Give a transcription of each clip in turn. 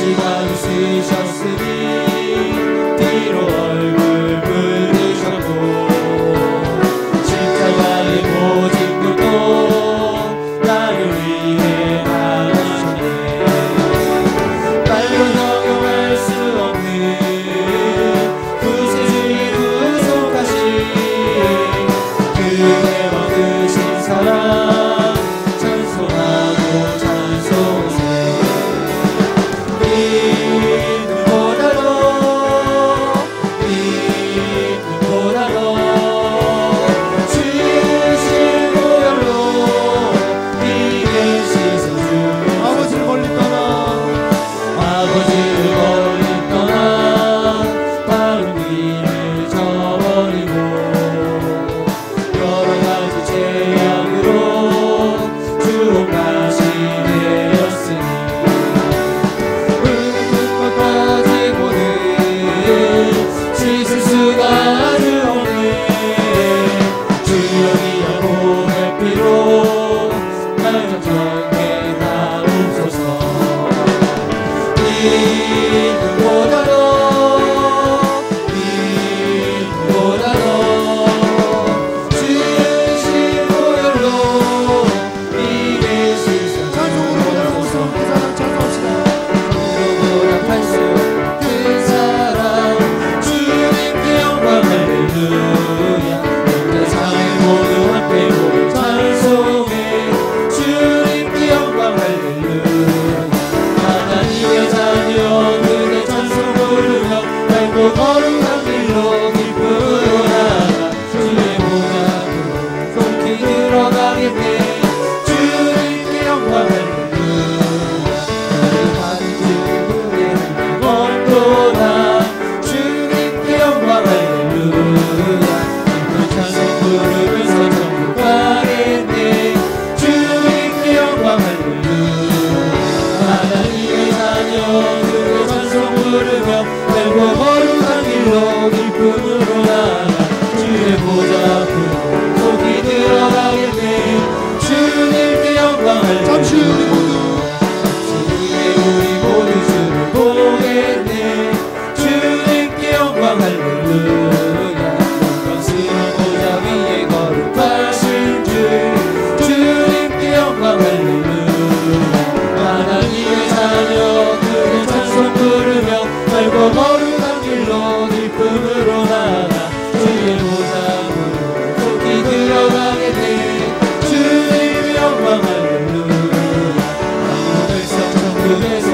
시간을 쓰셨으니 뒤로 얼굴 붉으셨고 십자가의 모진 것도 나를 위해 당하셨네. 말로 형용할 수 없는 구세주의 구속하신 그대와 크신 사랑 찬송하고 찬송하세. 믿음보다도 주신 보혈로 네게 씻어준 아버지를 멀리 떠나 바른 길을 저버리고 여러 가지 죄악으로 주옥같이 되었으니 가지고는 씻을 수가 아주 없네. 주여기야 보혈피로 날 정결케 하옵소서. 믿음보다도 주신 보혈로 네게 씻어 찬송으로 보답할 수 없는 사랑 찬송합시다. 보답할 수 없는 사랑 주님께 영광 할렐루야. 세상의 모두 함께 모여 찬송해 주님께 영광 할렐루야. 하나님의 자녀 그대 찬송 부르며 밝고 거룩한 길로 기쁨으로 나아가 주의 보좌 앞으로 속히 들어가겠네. 주님께 영광 할렐루야. 나를 주의 원도다 주님께 영광 할렐루야. 기쁜 찬송 부르면서 천국 가겠네. 주님께 영광 할렐루야. 하나님의 자녀 그의 찬송 부르며 밝고 거룩한 길로 기쁨으로 나아가 주의 보좌 앞으로 속히 들어가겠네. 주님께 영광 할렐루야. 잠시 우리 모두 주를 보겠네. 주님께 영광 할렐루야. 영광스러운 보좌 위에 거룩하신 주 주님께 영광 할렐루야. 하나님의 자녀 그의 찬송 부르며 밝고 거룩한 길로 기쁨으로 나아가 주의 보좌 앞으로 속히 들어가겠네. 주님께 영광 할렐루야. 천국에서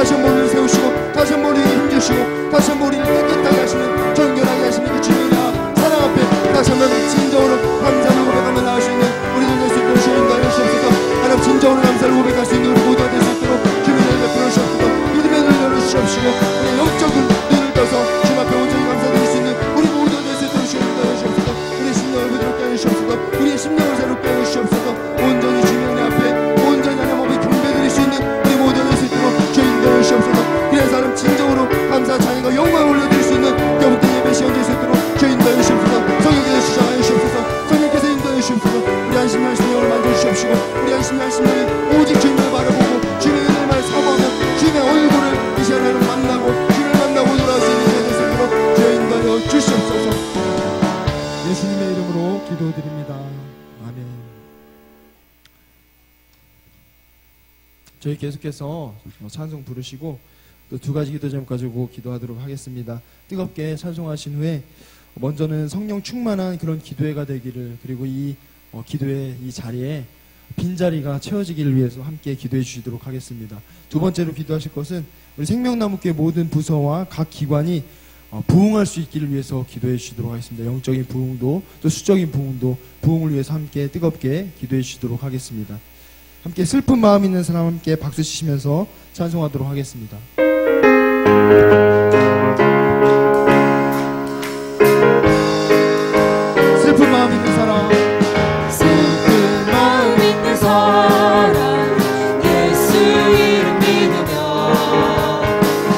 다시 한번 우리를 세우시고 다시 한번 우리를 힘주시고 다시 한번 우리를 깨끗하게 하시는 정결하게 하시는 그 주님이나 사랑 앞에 다시 한번 진정으로 감사를 고백하며 나올 수 있는 우리들 될 수 있도록 주님 인도하여 주옵소서. 하나님 진정으로 감사를 고백할 수 있는 우리 모두가 될 수 있도록 주님을 베풀어 주옵소서. 믿음의 눈을 열어주시옵시고 우리의 영적인 눈을 떠서 주님 앞에 온전히 감사드릴 수 있는 우리 모두가 될 수 있도록 주님 인도하여 주옵소서. 우리의 심령을 부드럽게 하여 주옵소서. 우리의 심령을 새롭게 하여 주옵소서. 온전히 주님의 앞에 온전히 하나님 앞에 경배드릴 수 있는 우리 모두가 될 수 있도록 주님 인도하여 주옵소서. 그래서 하나님 진정으로 감사 찬양과 영광을 올려드릴 수 있는 여러분들 예배 시간 될 수 있도록 주님 인도하여 주옵소서. 성령께서 주장하여 주옵소서. 성령께서 인도하여 주옵소서. 우리 안심이 한 심령을 만져주시옵시고 우리 안심이 한 심령이 오직 주님을 바라보고 주님의 은혜를 사모하며 주님의 얼굴을 이 시간에 만나고 주님을 만나고 돌아올 수 있는 예배 될 수 있도록 주님 인도하여 주시옵소서. 예수님의 이름으로 기도드립니다. 아멘. 저희 계속해서 찬송 부르시고 또 두 가지 기도 제목 가지고 기도하도록 하겠습니다. 뜨겁게 찬송하신 후에 먼저는 성령 충만한 그런 기도회가 되기를, 그리고 이 기도회 이 자리에 빈자리가 채워지기를 위해서 함께 기도해 주시도록 하겠습니다. 두 번째로 기도하실 것은 우리 생명나무교회 모든 부서와 각 기관이 부흥할 수 있기를 위해서 기도해 주시도록 하겠습니다. 영적인 부흥도 또 수적인 부흥도 부흥을 위해서 함께 뜨겁게 기도해 주시도록 하겠습니다. 함께 슬픈 마음 있는 사람 함께 박수 치시면서 찬송하도록 하겠습니다. 슬픈 마음 있는 사람, 슬픈 마음 있는 사람 예수 이름 믿으며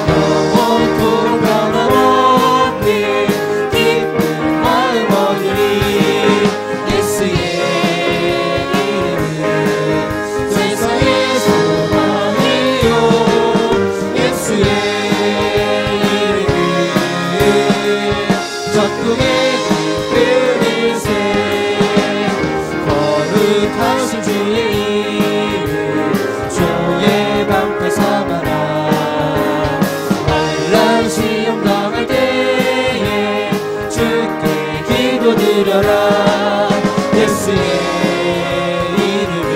영원토록 변함없는 기쁜 마음 얻으리. 예수의 이름은 세상의 소망이요. 예수의 이름은 전국의 기쁜 인생. 거룩하신 주의 이름 주의 방패 삼아라. 환난 시험 당할 때에 주께 기도드려라. 예수의 이름은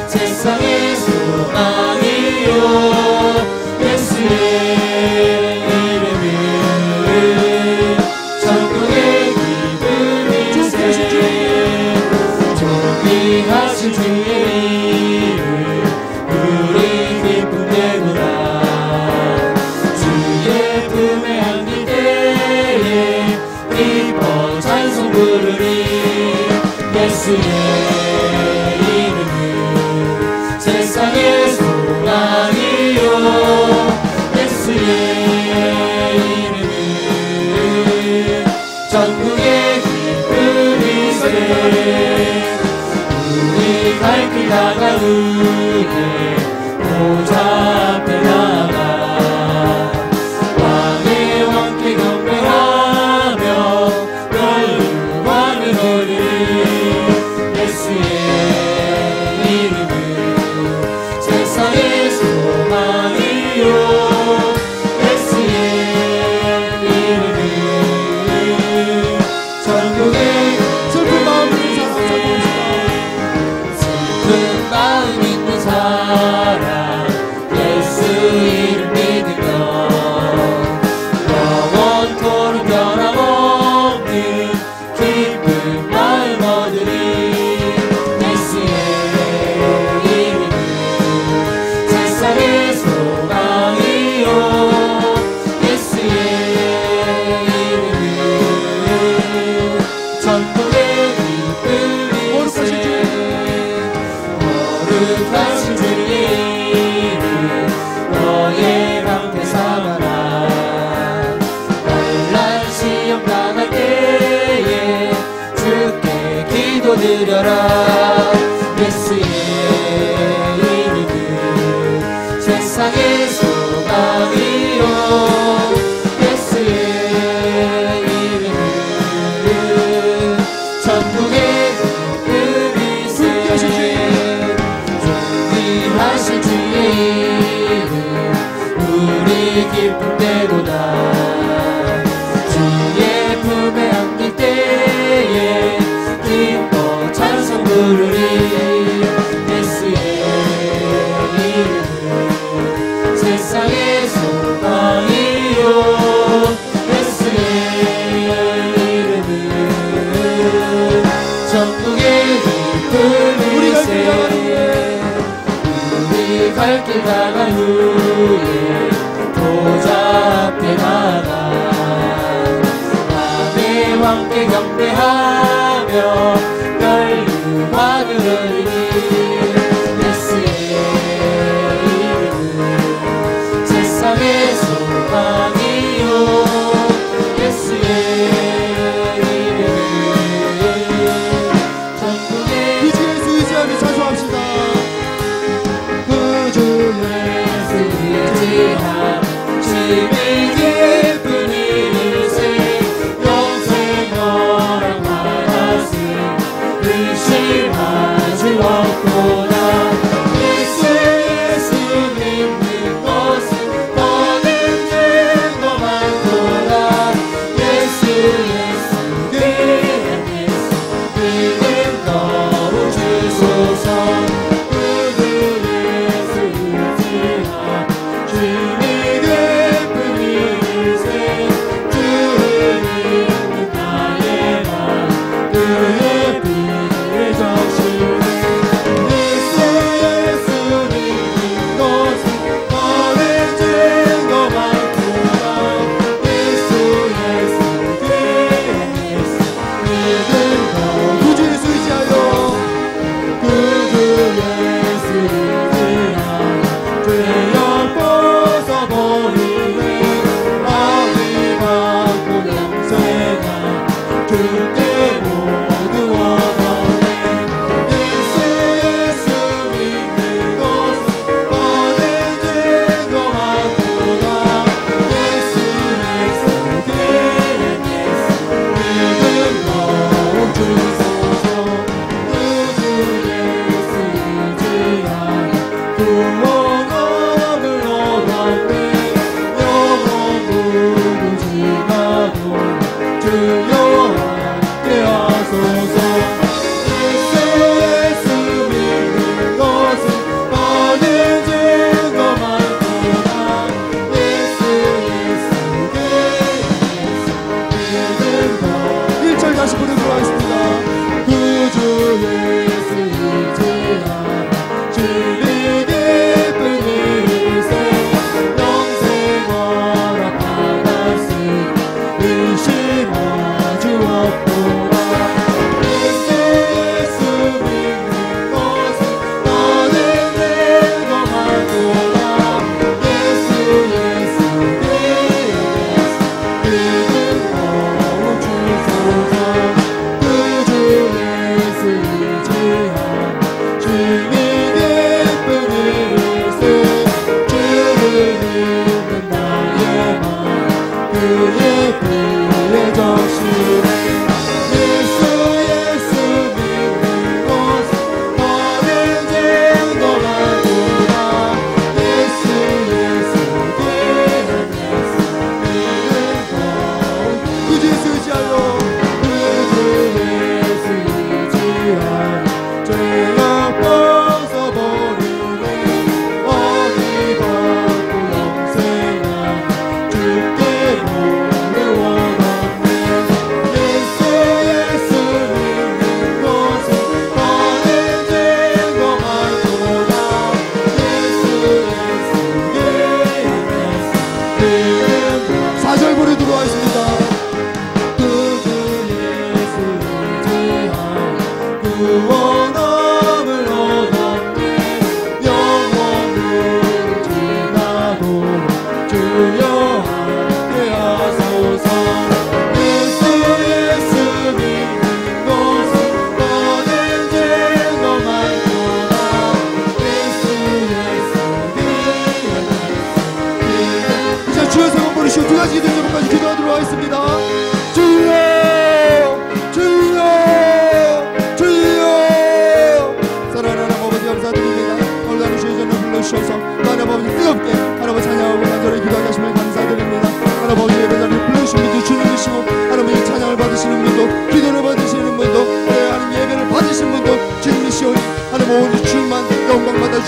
세상의 소망이요. 예수의 이름은 전국의 기쁜 인생. 존귀하신 주의 이름 우리 기쁨 되구나. 주의 품에 안길 때에 기뻐 찬송 부르리. 예수의 이름은 세상의 소망이요. 예수의 이름은 전국의 기쁜 인생. 우리 갈 길 다가오게 보좌 앞에 나가 왕의 왕께 경배하며 영광을 올리리. 예수의 이름은 세상의 소망이요. 예수의 이름은 전국의 슬픈 마음 있는 사람 찬송합시다. 슬픈 마음 있는 사람 예수 이름 믿으며 영원토록 변함없는 기쁜 마음 얻으리. 예수의 이름은 세상의 소망이요. 예수의 이름은 전국의 기쁜 인생. 거룩하신 주의 이름 너의 방패 삼아라. 환난 시험 당할 때에 주께 기도드려라. 예수의 이름은 세상의 소망이요. 예수의 이름은 전국의 기쁜 인생. 존귀하신 주의 이름 우리 기쁨 되구나. 주의 품에 안길 때에 기뻐 찬송 부르리. 예수의 이름은 세상의 소망이요 예수의 이름은 천국의 기쁨일세 우리 갈 길 다간 후에 보좌 앞에 나가 밤에 함께 경배하며 열륜 하늘을 소망이요 예수의 이름은 천국의 그 주 예수 의지하며 찬송합시다. 그 주 예수 의지하며 심히 기쁜 일세 영생 너랑 받았음 의심하지 없구나 예수 믿는 것은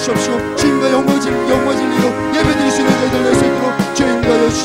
주옵시고 주님과 영광 진리로 예배드릴 수 있는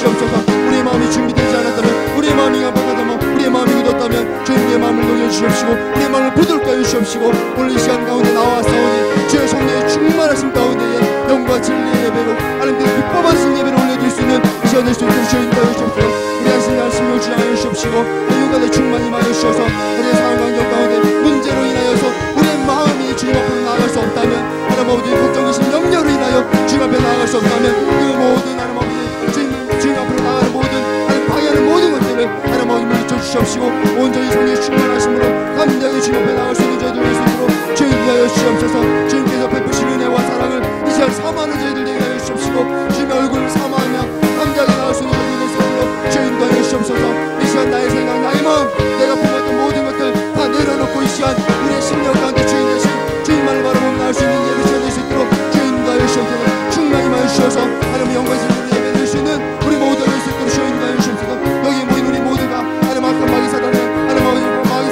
주시옵소서. 우리의 마음이 준비되지 않았다면, 우리의 마음이 강박하다면, 우리의 마음이 굳었다면 주님의 마음을 녹여주시옵시고 우리의 마음을 부드럽게 해주시옵시고 오늘 이 시간 가운데 나와 싸우니 주의 성령의 충만하심 가운데에 영과 진리의 예배로 하나님께 기뻐하신 예배를 올려드릴 수 있는 이 시간 될 수 있도록 주여 인도하여 주옵소서. 우리 하신 말씀을 주장하여 주옵시고 육안의 충만히 임하여 주셔서 우리의 상황 환경 가운데 문제로 인하여서 우리의 마음이 주님 앞으로 나아갈 수 없다면, 하나님 아버지 걱정이신 염려로 인하여 주님 앞에 나아갈 수 없다면 그 모든 하나님 아버지 주님 앞으로 나아가는 모든 하나님 방해하는 모든 것들을 하나님 아버지 물리쳐 주시옵시고 온전히 성령의 충만하심으로 담대하게 주님 앞에 나아갈 수 있는 저희들 될 수 있도록 주님 위하여 주시옵소서. 주님께서 베푸신 은혜와 사랑을 이 시간 사모하는 저희들 되게 하여 주시옵시고 주님의 얼굴을 사모하며 담대하게 나아갈 수 있는 저희들 될 수 있도록 주님 위하여 주시옵소서. 이 시간 나의 생각 나의 마음 내가 품었던 모든 것들 다 내려놓고 이 시간 우리의 심령 가운데 주인 되신 주님만을 바라보며 나올 수 있는 예배 될 수 있도록 주님 위하여 주시옵소서. 충만히 임하여 주셔서 하나님의 영광의 진리를 예배 드릴 수 있는 우리 모두가 될 수 있도록 주님 위하여 주시옵소서. 여기 모인 우리 모두가 하나님 앞에 마귀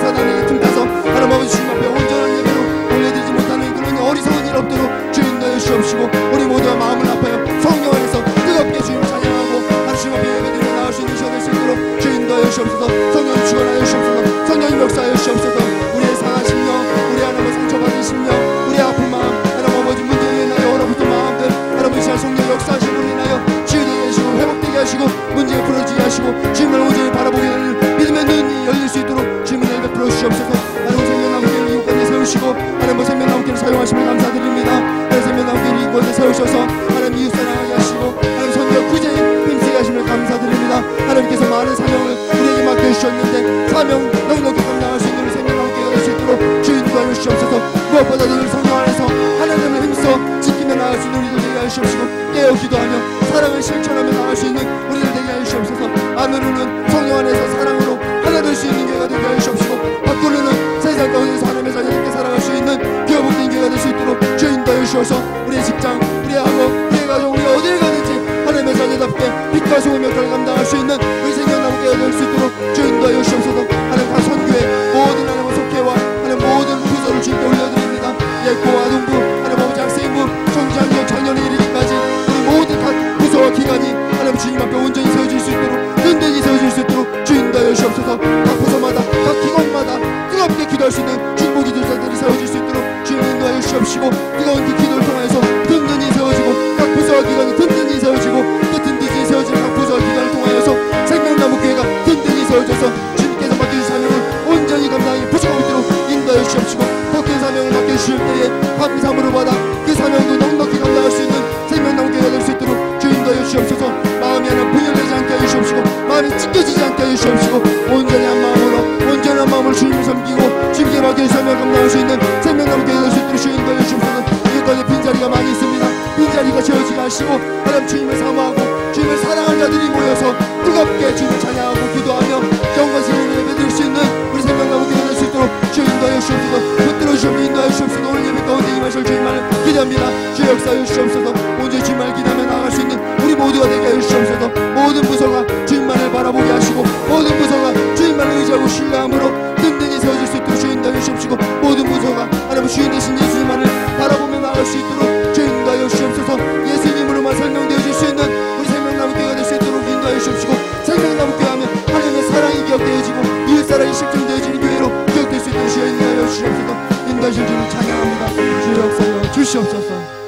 사단에게 틈타서 하나님 아버지 주님 앞에 온전한 예배로 올려드리지 못하는 그런 어리석은 일 없도록 주님 위하여 주시옵시고 우리 모두가 마음을 아파요 성령 안에서 뜨겁게 주님을 찬양하고 하나님 주님 앞에 예배드리며 나올 수 있는 시간 될 수 있도록 주님 위하여 주시옵소서. 성령님 주관하여 주시옵소서. 성령님 역사하여 주시옵소서. 우리의 상한 심령, 우리 하나님의 상처받은 심령, 우리의 아픈 마음, 하나님 아버지 문제로 인하여 얼어붙은 마음들 하나님 이 시간 성령 역사하심으로 인하여 치유되게 하시고 회복되게 하시고 문제가 풀어지게 하시고 주님을 온전히 바라보게 하는 믿음의 눈이 열릴 수 있도록 주님을 베풀어 주시옵소서. 하나님 생명나무교회를 이곳까지 세우시고 하나님 생명나무교회를 사용하심을 감사드립니다. 하나님 생명나무교회를 이곳에 세우셔서 하나님 이웃 사랑하게 하시고 하나님 선교 구제에 힘쓰게 하심을 감사드립니다. 하나님께서 많은 사명을 우리에게 맡겨주셨는데 사명 넉넉히 감당할 수 있는 우리 생명나무교회가 될 수 있도록 주인 도와주시옵소서. 주옵소서. 무엇보다도 늘 성령 안에서 하나님을 힘써 지키며 나갈 수 있는 우리들 되게 하여 주옵시고 깨어 기도하며 사랑을 실천하며 나갈 수 있는 우리들 되게 하여 주옵소서. 안으로는 성령 안에서 사랑으로 하나 될 수 있는 교회가 되게 하여 주옵시고 밖으로는 세상 가운데서 하나님의 자녀들께 살아갈 수 있는 기업복된 교회가 될 수 있도록 주인 도와여 주셔서 우리의 직장, 우리의 학업, 우리의 가정, 우리가 어딜 가든지 하나님의 자녀답게 빛과 소금 역할을 감당할 수 있는 우리 생명나무교회가 될 수 있도록 주인 도와여 주옵소서. 하나님 각 선교회 모든 하나님의 속회와 하나님 모든 부서를 주님께 올려드립니다. 예고와 동부, 하나님 아버지 학생부, 청장년, 작년에 이르기까지 우리 모든 각 부서와 기관이 하나님 주님 앞에 온전히 세워질 수 있도록 든든히 세워질 수 있도록 주인 도와여 주옵소서. 각 부서마다 각 기관마다 뜨겁게 기도할 수 있는 중보 기도자들이 세워질 수 있도록 주님 인도하여 주옵시고 뜨거운 그 기도를 통해서 든든히 세워지고 각 부서와 기관이 든든히 세워지고 또 든든히 세워진 각 부서와 기관을 통하여서 생명나무교회가 든든히 세워져서 주님께서 맡겨주신 사명을 온전히 감당하기 부족하고 있도록 인도하여 주옵시고 더 큰 사명을 맡겨주실 때에 감사함으로 받아 그 사명도 넉넉히 감당할 수 있는 생명나무교회가 될 수 있도록 주 인도하여 주옵소서. 마음이 하나 분열되지 않게 하여 주옵시고 마음이 찢겨지지 않게 하여 주옵시고 온전한 마음으로 주님을 섬기고 주님께 맡겨주신 사명을 감당할 수 있는 생명나무교회가 될 수 있도록 주 인도하여 주옵소서. 이곳까지 빈자리가 많이 있습니다. 빈자리가 채워지게 하시고 하나님 주님을 사모하고 주님을 사랑하는 자들이 모여서 뜨겁게 주님을 찬양하고 기도하며 영광스러운 예배드릴 수 있는 우리 생명나무교회가 될 수 있도록 주 인도하여 주옵소서. 붙들어 주시옵소서. 인도하여 주옵소서. 오늘 예배 가운데 임하실 주님만을 기대합니다. 주 역사하여 주옵소서. 온전히 주님만을 기대하며 나아갈 수 있는 우리 모두가 되게 하여 주옵소서. 모든 부서가 주님만을 바라보게 하시고 모든 부서가 주님만을 의지하고 신뢰함으로 든든히 세워질 수 있도록 주 인도하여 주옵시고 모든 부서가 하나님 주인 되신 예수님만을 바라보며 나아갈 수 있도록 주 인도하여 주옵소서. 예수님으로만 설명되어질 수 있는 우리 생명나무교회가 될 수 있도록 인도하여 주옵시고 생명나무교회 하면 하나님의 사랑이 기억되어지고 이웃사랑이 실증되어지는 교회로 기억될 수 있도록 주여 인도하여 주옵소서. 인도하실 주를 찬양합니다. 주여 역사하여 주시옵소서.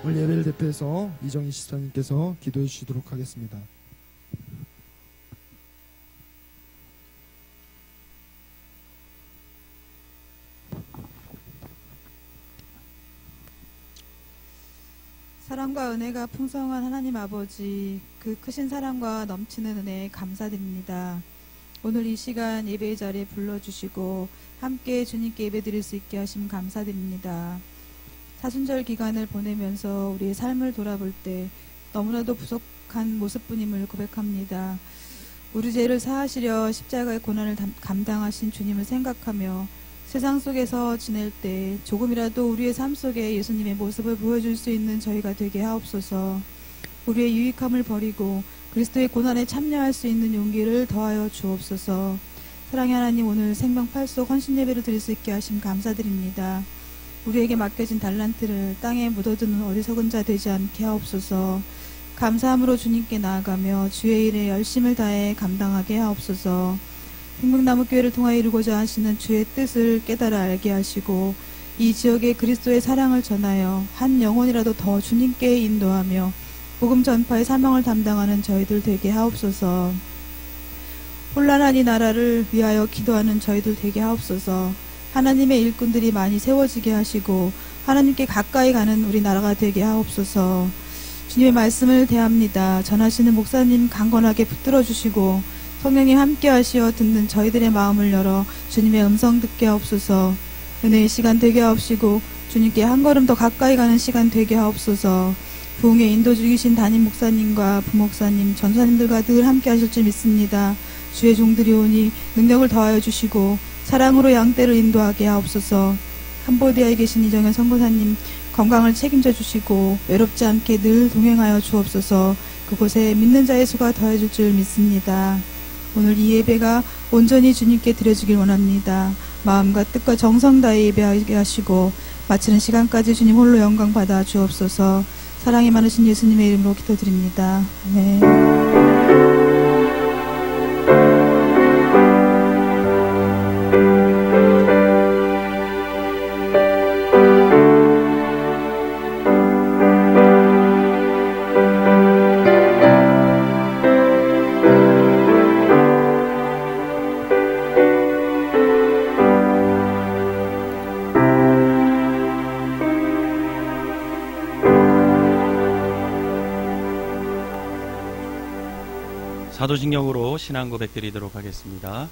오늘 예배를 대표해서 이정희 시사님께서 기도해 주시도록 하겠습니다. 사랑과 은혜가 풍성한 하나님 아버지, 그 크신 사랑과 넘치는 은혜에 감사드립니다. 오늘 이 시간 예배의 자리에 불러주시고 함께 주님께 예배드릴 수 있게 하심 감사드립니다. 사순절 기간을 보내면서 우리의 삶을 돌아볼 때 너무나도 부족한 모습뿐임을 고백합니다. 우리 죄를 사하시려 십자가의 고난을 감당하신 주님을 생각하며 세상 속에서 지낼 때 조금이라도 우리의 삶 속에 예수님의 모습을 보여줄 수 있는 저희가 되게 하옵소서. 우리의 유익함을 버리고 그리스도의 고난에 참여할 수 있는 용기를 더하여 주옵소서. 사랑의 하나님, 오늘 생명 팔속 헌신 예배를 드릴 수 있게 하심 감사드립니다. 우리에게 맡겨진 달란트를 땅에 묻어두는 어리석은 자 되지 않게 하옵소서. 감사함으로 주님께 나아가며 주의 일에 열심을 다해 감당하게 하옵소서. 생명나무교회를 통하여 이루고자 하시는 주의 뜻을 깨달아 알게 하시고 이 지역에 그리스도의 사랑을 전하여 한 영혼이라도 더 주님께 인도하며 복음 전파의 사명을 담당하는 저희들 되게 하옵소서. 혼란한 이 나라를 위하여 기도하는 저희들 되게 하옵소서. 하나님의 일꾼들이 많이 세워지게 하시고 하나님께 가까이 가는 우리 나라가 되게 하옵소서. 주님의 말씀을 대합니다. 전하시는 목사님 강건하게 붙들어 주시고 성령님 함께 하시어 듣는 저희들의 마음을 열어 주님의 음성 듣게 하옵소서. 은혜의 시간 되게 하옵시고 주님께 한 걸음 더 가까이 가는 시간 되게 하옵소서. 부흥의 인도 중이신 담임 목사님과 부목사님, 전사님들과 늘 함께 하실 줄 믿습니다. 주의 종들이 오니 능력을 더하여 주시고 사랑으로 양떼를 인도하게 하옵소서. 캄보디아에 계신 이정현 선교사님 건강을 책임져 주시고 외롭지 않게 늘 동행하여 주옵소서. 그곳에 믿는 자의 수가 더해질 줄 믿습니다. 오늘 이 예배가 온전히 주님께 드려지길 원합니다. 마음과 뜻과 정성 다해 예배하게 하시고 마치는 시간까지 주님 홀로 영광 받아 주옵소서. 사랑이 많으신 예수님의 이름으로 기도드립니다. 아멘. 사도신경으로 신앙 고백 드리도록 하겠습니다.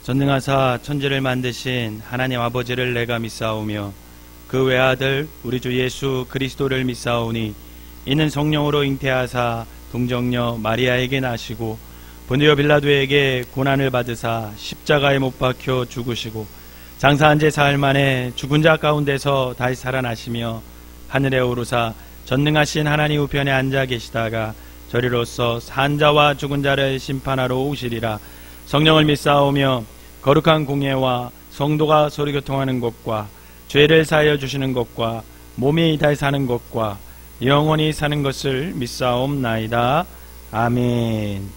전능하사 천지를 만드신 하나님 아버지를 내가 믿사오며 그 외아들 우리 주 예수 그리스도를 믿사오니 이는 성령으로 잉태하사 동정녀 마리아에게 나시고 본디오 빌라도에게 고난을 받으사 십자가에 못 박혀 죽으시고 장사한 지 사흘 만에 죽은 자 가운데서 다시 살아나시며 하늘에 오르사 전능하신 하나님 우편에 앉아 계시다가 저리로서 산자와 죽은 자를 심판하러 오시리라. 성령을 믿사오며 거룩한 공예와 성도가 서로 교통하는 것과 죄를 사하여 주시는 것과 몸이 다시 사는 것과 영원히 사는 것을 믿사옵나이다. 아멘.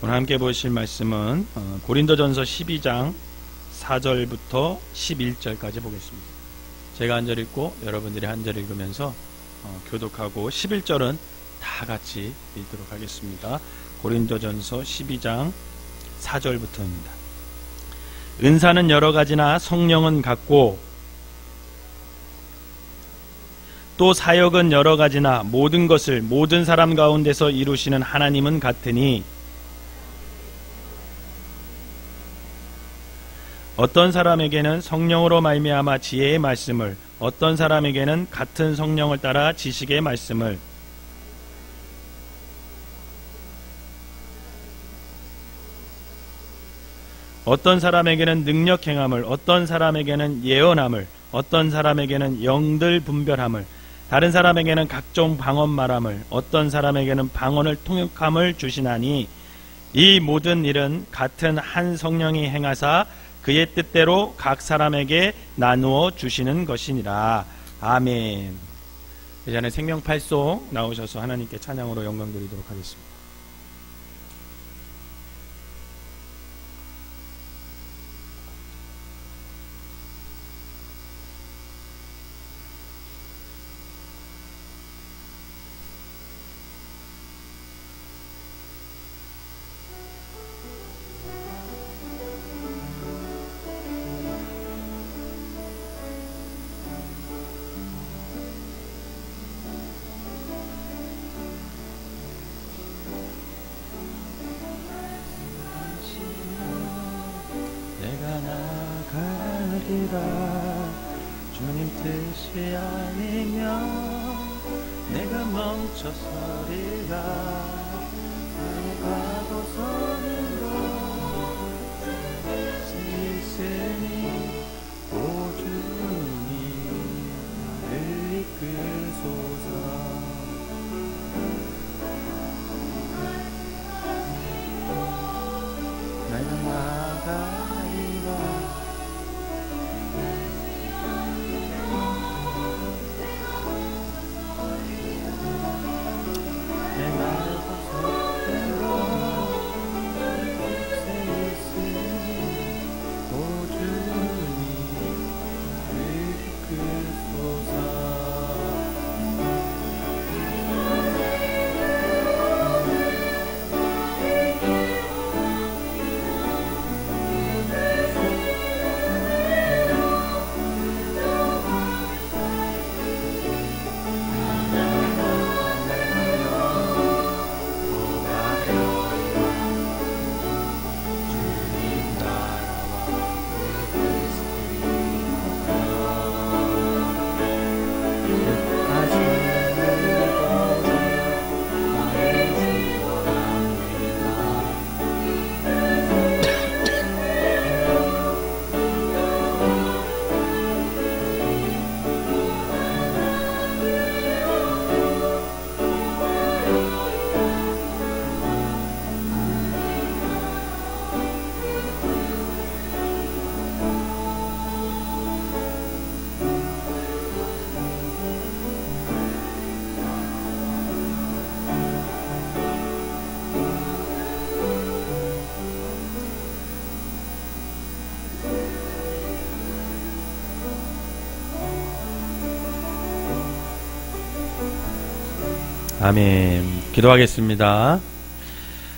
오늘 함께 보실 말씀은 고린도전서 12장 4절부터 11절까지 보겠습니다. 제가 한 절 읽고 여러분들이 한 절 읽으면서 교독하고 11절은 다 같이 읽도록 하겠습니다. 고린도전서 12장 4절부터입니다. 은사는 여러 가지나 성령은 같고 또 사역은 여러 가지나 모든 것을 모든 사람 가운데서 이루시는 하나님은 같으니 어떤 사람에게는 성령으로 말미암아 지혜의 말씀을, 어떤 사람에게는 같은 성령을 따라 지식의 말씀을, 어떤 사람에게는 능력 행함을, 어떤 사람에게는 예언함을, 어떤 사람에게는 영들 분별함을, 다른 사람에게는 각종 방언 말함을, 어떤 사람에게는 방언을 통역함을 주시나니 이 모든 일은 같은 한 성령이 행하사 그의 뜻대로 각 사람에게 나누어 주시는 것이니라. 아멘. 이제는 생명팔송 나오셔서 하나님께 찬양으로 영광 드리도록 하겠습니다. 주님 뜻이 아니면 내가 멈춰서리라. 나의 가고서는 곳이 있으니 오 주님 나를 이끌소서. 내가 나가리라. 아멘. 기도하겠습니다.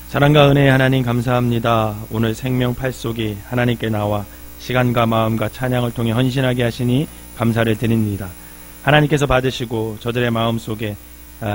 사랑과 은혜의 하나님 감사합니다. 오늘 생명 팔속이 하나님께 나와 시간과 마음과 찬양을 통해 헌신하게 하시니 감사를 드립니다. 하나님께서 받으시고 저들의 마음속에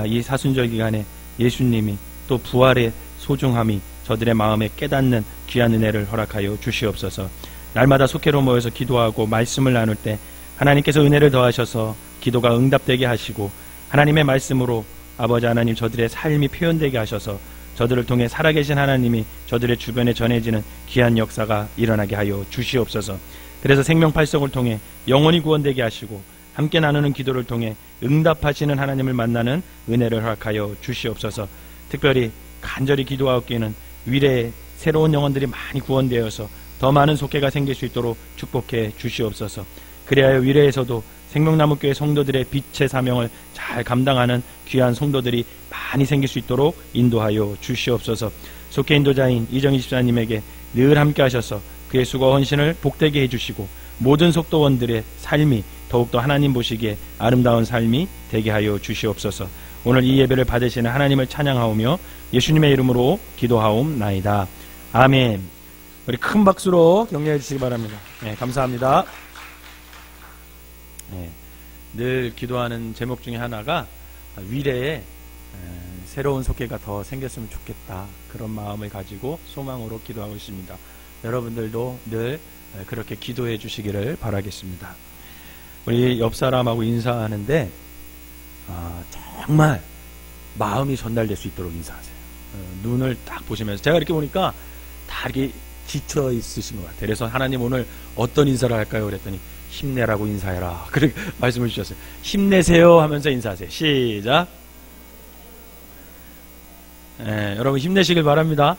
이 사순절 기간에 예수님이 또 부활의 소중함이 저들의 마음에 깨닫는 귀한 은혜를 허락하여 주시옵소서. 날마다 속회로 모여서 기도하고 말씀을 나눌 때 하나님께서 은혜를 더하셔서 기도가 응답되게 하시고 하나님의 말씀으로 아버지 하나님 저들의 삶이 표현되게 하셔서 저들을 통해 살아계신 하나님이 저들의 주변에 전해지는 귀한 역사가 일어나게 하여 주시옵소서. 그래서 생명팔성을 통해 영원히 구원되게 하시고 함께 나누는 기도를 통해 응답하시는 하나님을 만나는 은혜를 허락하여 주시옵소서. 특별히 간절히 기도하옵기에는 위례에 새로운 영혼들이 많이 구원되어서 더 많은 속회가 생길 수 있도록 축복해 주시옵소서. 그리하여 위례에서도 생명나무교회 성도들의 빛의 사명을 잘 감당하는 귀한 성도들이 많이 생길 수 있도록 인도하여 주시옵소서. 속회 인도자인 이정희 집사님에게 늘 함께 하셔서 그의 수고와 헌신을 복되게 해주시고 모든 속도원들의 삶이 더욱더 하나님 보시기에 아름다운 삶이 되게 하여 주시옵소서. 오늘 이 예배를 받으시는 하나님을 찬양하오며 예수님의 이름으로 기도하옵나이다. 아멘. 우리 큰 박수로 격려해 주시기 바랍니다. 네, 감사합니다. 네, 늘 기도하는 제목 중에 하나가 위례에 새로운 속회가 더 생겼으면 좋겠다, 그런 마음을 가지고 소망으로 기도하고 있습니다. 여러분들도 늘 그렇게 기도해 주시기를 바라겠습니다. 우리 옆 사람하고 인사하는데 정말 마음이 전달될 수 있도록 인사하세요. 눈을 딱 보시면서, 제가 이렇게 보니까 다 이렇게 지쳐 있으신 것 같아요. 그래서 하나님 오늘 어떤 인사를 할까요? 그랬더니 힘내라고 인사해라, 그렇게 말씀을 주셨어요. 힘내세요 하면서 인사하세요. 시작. 네, 여러분 힘내시길 바랍니다.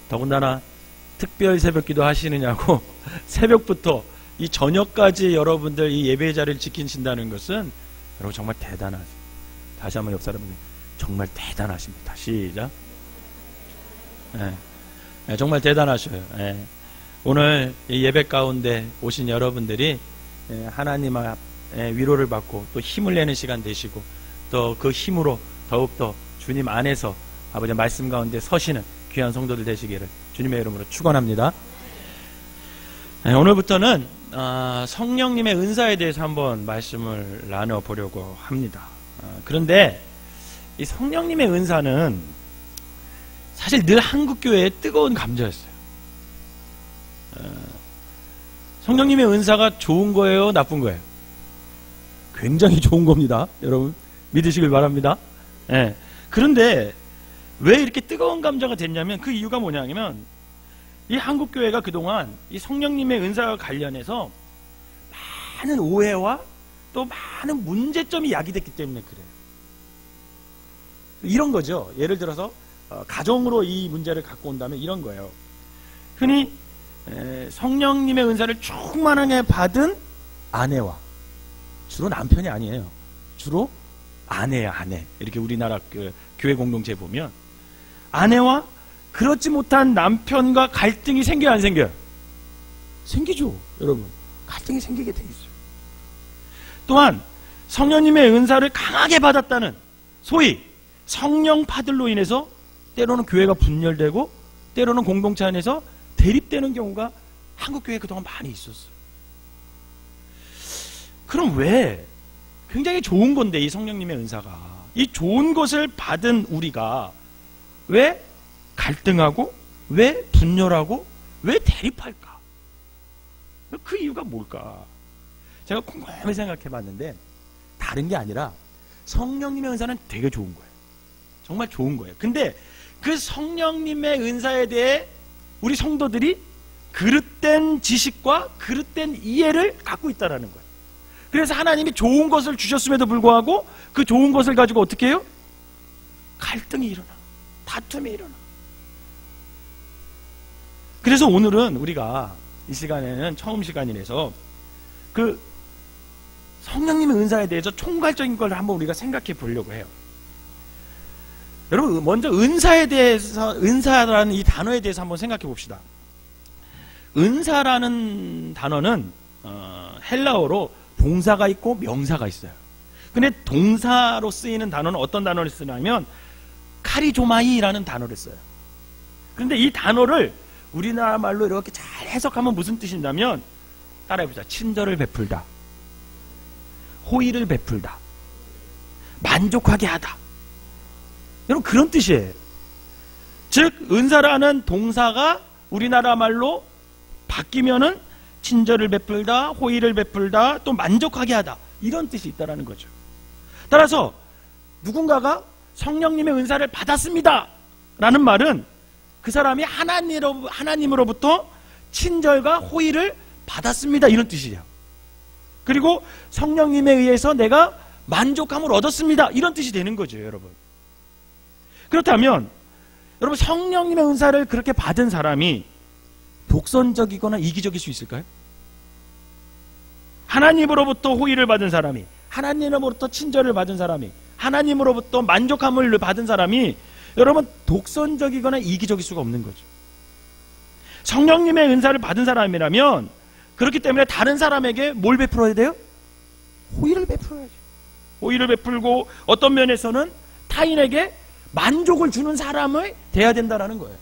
더군다나 특별 새벽기도 하시느냐고 새벽부터 이 저녁까지 여러분들 이 예배 자리를 지키신다는 것은 여러분 정말 대단하세요. 다시 한번 옆 사람에게 정말 대단하십니다. 시작. 네, 정말 대단하셔요. 네. 오늘 이 예배 가운데 오신 여러분들이 하나님 앞에 위로를 받고 또 힘을 내는 시간 되시고 또 그 힘으로 더욱더 주님 안에서 아버지 말씀 가운데 서시는 귀한 성도들 되시기를 주님의 이름으로 축원합니다. 오늘부터는 성령님의 은사에 대해서 한번 말씀을 나눠보려고 합니다. 그런데 이 성령님의 은사는 사실 늘 한국교회의 뜨거운 감자였어요. 성령님의 은사가 좋은 거예요, 나쁜 거예요? 굉장히 좋은 겁니다. 여러분 믿으시길 바랍니다. 네. 그런데 왜 이렇게 뜨거운 감자가 됐냐면 그 이유가 뭐냐면 이 한국교회가 그동안 이 성령님의 은사와 관련해서 많은 오해와 또 많은 문제점이 야기됐기 때문에 그래요. 이런 거죠. 예를 들어서 가정으로 이 문제를 갖고 온다면 이런 거예요. 흔히 성령님의 은사를 충만하게 받은 아내와, 주로 남편이 아니에요. 주로 아내야, 아내. 이렇게 우리나라 교회 공동체에 보면 아내와 그렇지 못한 남편과 갈등이 생겨요, 안 생겨요? 생기죠, 여러분. 갈등이 생기게 돼 있어요. 또한 성령님의 은사를 강하게 받았다는 소위 성령파들로 인해서 때로는 교회가 분열되고 때로는 공동체 안에서 대립되는 경우가 한국교회에 그동안 많이 있었어요. 그럼 왜 굉장히 좋은 건데 이 성령님의 은사가, 이 좋은 것을 받은 우리가 왜 갈등하고 왜 분열하고 왜 대립할까? 그 이유가 뭘까? 제가 곰곰이 생각해 봤는데 다른 게 아니라 성령님의 은사는 되게 좋은 거예요. 정말 좋은 거예요. 근데 그 성령님의 은사에 대해 우리 성도들이 그릇된 지식과 그릇된 이해를 갖고 있다는 거예요. 그래서 하나님이 좋은 것을 주셨음에도 불구하고 그 좋은 것을 가지고 어떻게 해요? 갈등이 일어나, 다툼이 일어나. 그래서 오늘은 우리가 이 시간에는 처음 시간이라서 그 성령님의 은사에 대해서 총괄적인 걸 한번 우리가 생각해 보려고 해요. 여러분 먼저 은사에 대해서, 은사라는 이 단어에 대해서 한번 생각해 봅시다. 은사라는 단어는 헬라어로 동사가 있고 명사가 있어요. 근데 동사로 쓰이는 단어는 어떤 단어를 쓰냐면 카리조마이라는 단어를 써요. 그런데 이 단어를 우리나라 말로 이렇게 잘 해석하면 무슨 뜻인다면, 따라해보자. 친절을 베풀다, 호의를 베풀다, 만족하게 하다, 여러분 그런 뜻이에요. 즉 은사라는 동사가 우리나라 말로 바뀌면은 친절을 베풀다, 호의를 베풀다, 또 만족하게 하다, 이런 뜻이 있다라는 거죠. 따라서 누군가가 성령님의 은사를 받았습니다 라는 말은 그 사람이 하나님으로부터 친절과 호의를 받았습니다, 이런 뜻이에요. 그리고 성령님에 의해서 내가 만족함을 얻었습니다, 이런 뜻이 되는 거죠, 여러분. 그렇다면 여러분, 성령님의 은사를 그렇게 받은 사람이 독선적이거나 이기적일 수 있을까요? 하나님으로부터 호의를 받은 사람이, 하나님으로부터 친절을 받은 사람이, 하나님으로부터 만족함을 받은 사람이 여러분 독선적이거나 이기적일 수가 없는 거죠. 성령님의 은사를 받은 사람이라면 그렇기 때문에 다른 사람에게 뭘 베풀어야 돼요? 호의를 베풀어야죠. 호의를 베풀고 어떤 면에서는 타인에게 만족을 주는 사람을 돼야 된다는 거예요.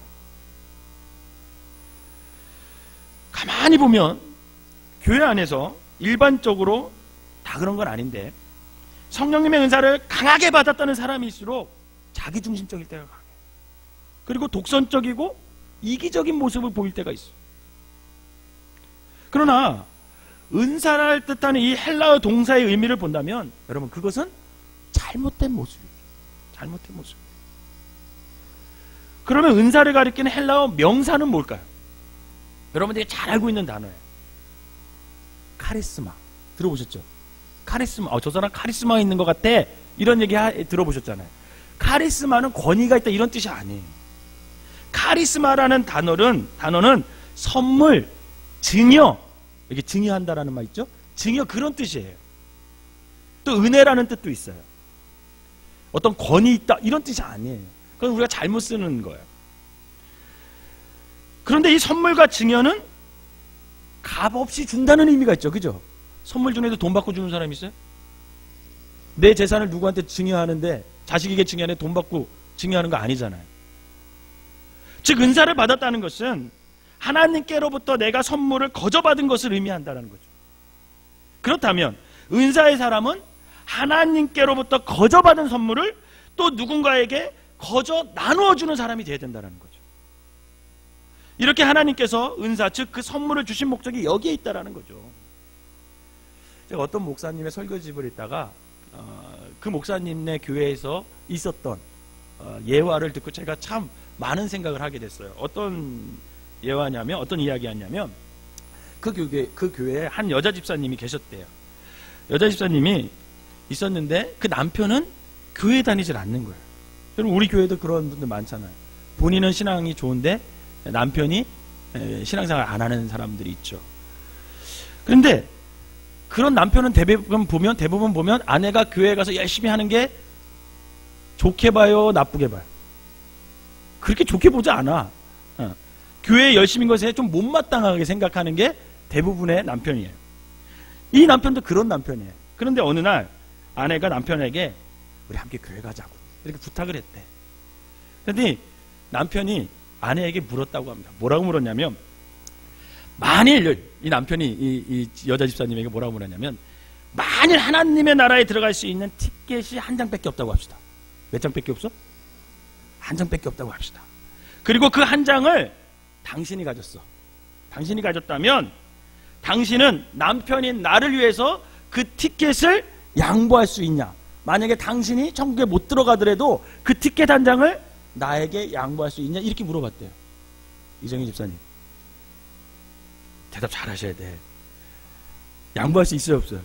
가만히 보면 교회 안에서 일반적으로 다 그런 건 아닌데 성령님의 은사를 강하게 받았다는 사람일수록 자기중심적일 때가 강해요. 그리고 독선적이고 이기적인 모습을 보일 때가 있어요. 그러나 은사를 뜻하는 이 헬라어 동사의 의미를 본다면 여러분 그것은 잘못된 모습이에요. 잘못된 모습. 그러면 은사를 가리키는 헬라어 명사는 뭘까요? 여러분들이 잘 알고 있는 단어예요. 카리스마. 들어보셨죠? 카리스마. 저 사람 카리스마가 있는 것 같아, 이런 얘기 들어보셨잖아요. 카리스마는 권위가 있다, 이런 뜻이 아니에요. 카리스마라는 단어는 선물, 증여, 이게 증여한다라는 말 있죠? 증여, 그런 뜻이에요. 또 은혜라는 뜻도 있어요. 어떤 권위 있다, 이런 뜻이 아니에요. 그건 우리가 잘못 쓰는 거예요. 그런데 이 선물과 증여는 값없이 준다는 의미가 있죠. 그죠? 선물 중에도 돈 받고 주는 사람이 있어요? 내 재산을 누구한테 증여하는데, 자식에게 증여하는데 돈 받고 증여하는 거 아니잖아요. 즉 은사를 받았다는 것은 하나님께로부터 내가 선물을 거저받은 것을 의미한다는 거죠. 그렇다면 은사의 사람은 하나님께로부터 거저받은 선물을 또 누군가에게 거저 나누어주는 사람이 되어야 된다는 거죠. 이렇게 하나님께서 은사, 즉 그 선물을 주신 목적이 여기에 있다는 거죠. 제가 어떤 목사님의 설교집을 읽다가 그 목사님네 교회에서 있었던 예화를 듣고 제가 참 많은 생각을 하게 됐어요. 어떤 예화냐면, 어떤 이야기였냐면, 그 교회에 한 여자 집사님이 계셨대요. 여자 집사님이 있었는데 그 남편은 교회 다니질 않는 거예요. 여러분 우리 교회도 그런 분들 많잖아요. 본인은 신앙이 좋은데 남편이 신앙생활 안 하는 사람들이 있죠. 그런데 그런 남편은 대부분 보면 아내가 교회에 가서 열심히 하는 게 좋게 봐요, 나쁘게 봐요? 그렇게 좋게 보지 않아. 교회에 열심히 한 것에 좀 못마땅하게 생각하는 게 대부분의 남편이에요. 이 남편도 그런 남편이에요. 그런데 어느 날 아내가 남편에게 우리 함께 교회 가자고 이렇게 부탁을 했대. 그런데 남편이 아내에게 물었다고 합니다. 뭐라고 물었냐면, 만일 이 남편이 이 여자 집사님에게 뭐라고 물었냐면, 만일 하나님의 나라에 들어갈 수 있는 티켓이 한 장밖에 없다고 합시다. 몇 장밖에 없어? 한 장밖에 없다고 합시다. 그리고 그 한 장을 당신이 가졌어. 당신이 가졌다면 당신은 남편인 나를 위해서 그 티켓을 양보할 수 있냐? 만약에 당신이 천국에 못 들어가더라도 그 티켓 한 장을 나에게 양보할 수 있냐? 이렇게 물어봤대요. 이정희 집사님, 대답 잘 하셔야 돼. 양보할 수 있어요, 없어요?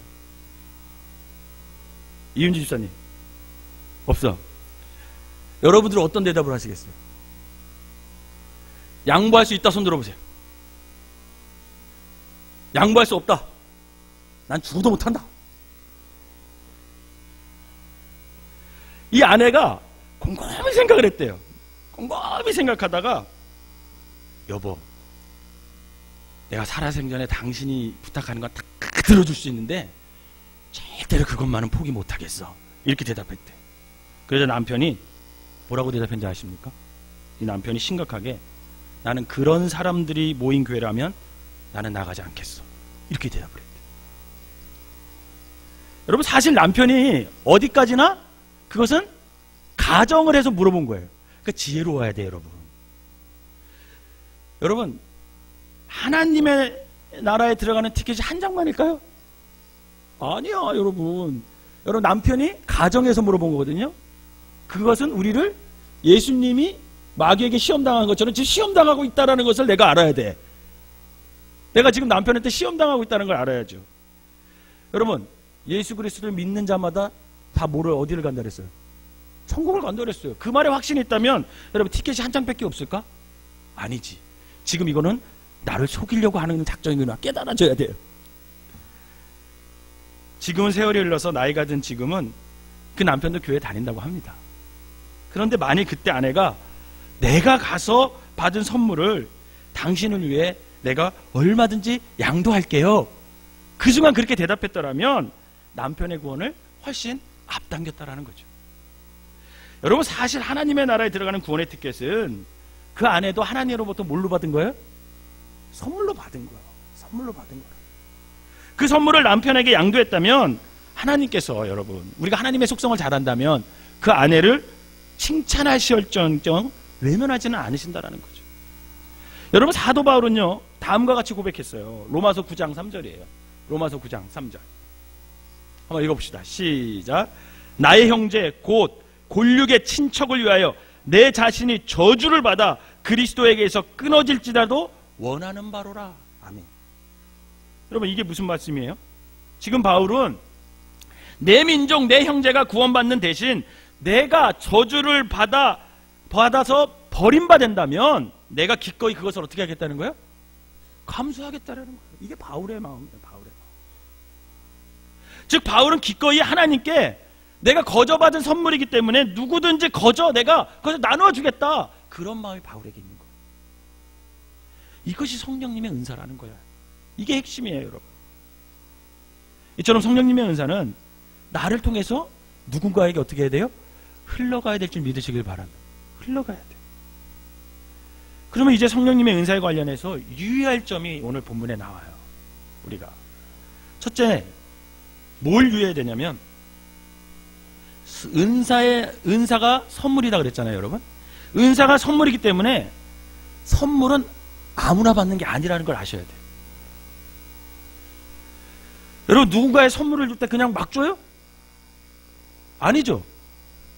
이윤지 집사님, 없어. 여러분들은 어떤 대답을 하시겠어요? 양보할 수 있다 손 들어보세요. 양보할 수 없다. 난 죽어도 못한다. 이 아내가 곰곰이 생각을 했대요. 곰곰이 생각하다가, 여보, 내가 살아생전에 당신이 부탁하는 건 다 들어줄 수 있는데 절대로 그것만은 포기 못하겠어. 이렇게 대답했대. 그래서 남편이 뭐라고 대답했는지 아십니까? 이 남편이 심각하게 나는 그런 사람들이 모인 교회라면 나는 나가지 않겠어. 이렇게 대답을 했대. 여러분, 사실 남편이 어디까지나 그것은 가정을 해서 물어본 거예요. 그러니까 지혜로워야 돼요, 여러분. 여러분, 하나님의 나라에 들어가는 티켓이 한 장만일까요? 아니야, 여러분. 여러분, 남편이 가정에서 물어본 거거든요. 그것은 우리를 예수님이 마귀에게 시험당한 것처럼 지금 시험당하고 있다는 것을 내가 알아야 돼. 내가 지금 남편한테 시험당하고 있다는 걸 알아야죠. 여러분, 예수 그리스도를 믿는 자마다 다 뭐를 어디를 간다 그랬어요? 천국을 간다 그랬어요. 그 말에 확신이 있다면 여러분, 티켓이 한 장밖에 없을까? 아니지. 지금 이거는 나를 속이려고 하는 작전이구나 깨달아져야 돼요. 지금은 세월이 흘러서 나이가 든 지금은 그 남편도 교회 다닌다고 합니다. 그런데 만일 그때 아내가 내가 가서 받은 선물을 당신을 위해 내가 얼마든지 양도할게요, 그 순간 그렇게 대답했더라면 남편의 구원을 훨씬 앞당겼다라는 거죠. 여러분, 사실 하나님의 나라에 들어가는 구원의 티켓은 그 아내도 하나님으로부터 뭘로 받은 거예요? 선물로 받은 거예요. 선물로 받은 거예요. 그 선물을 남편에게 양도했다면 하나님께서, 여러분, 우리가 하나님의 속성을 잘 안다면 그 아내를 칭찬하실정정 외면하지는 않으신다라는 거죠. 여러분, 사도 바울은요 다음과 같이 고백했어요. 로마서 9장 3절이에요. 로마서 9장 3절 한번 읽어봅시다. 시작. 나의 형제 곧 골육의 친척을 위하여 내 자신이 저주를 받아 그리스도에게서 끊어질지라도 원하는 바로라. 아멘. 여러분, 이게 무슨 말씀이에요? 지금 바울은 내 민족, 내 형제가 구원받는 대신 내가 저주를 받아서 버림받는다면 내가 기꺼이 그것을 어떻게 하겠다는 거예요? 감수하겠다는 거예요. 이게 바울의 마음이에요. 바울의 마음. 즉, 바울은 기꺼이 하나님께 내가 거저받은 선물이기 때문에 누구든지 내가 그것을 나누어 주겠다, 그런 마음이 바울에게 있는 거예요. 이것이 성령님의 은사라는 거야. 이게 핵심이에요, 여러분. 이처럼 성령님의 은사는 나를 통해서 누군가에게 어떻게 해야 돼요? 흘러가야 될 줄 믿으시길 바랍니다. 흘러가야 돼요. 그러면 이제 성령님의 은사에 관련해서 유의할 점이 오늘 본문에 나와요. 우리가 첫째, 뭘 유의해야 되냐면 은사가 선물이다 그랬잖아요, 여러분. 은사가 선물이기 때문에 선물은 아무나 받는 게 아니라는 걸 아셔야 돼요. 여러분, 누군가의 선물을 줄 때 그냥 막 줘요? 아니죠.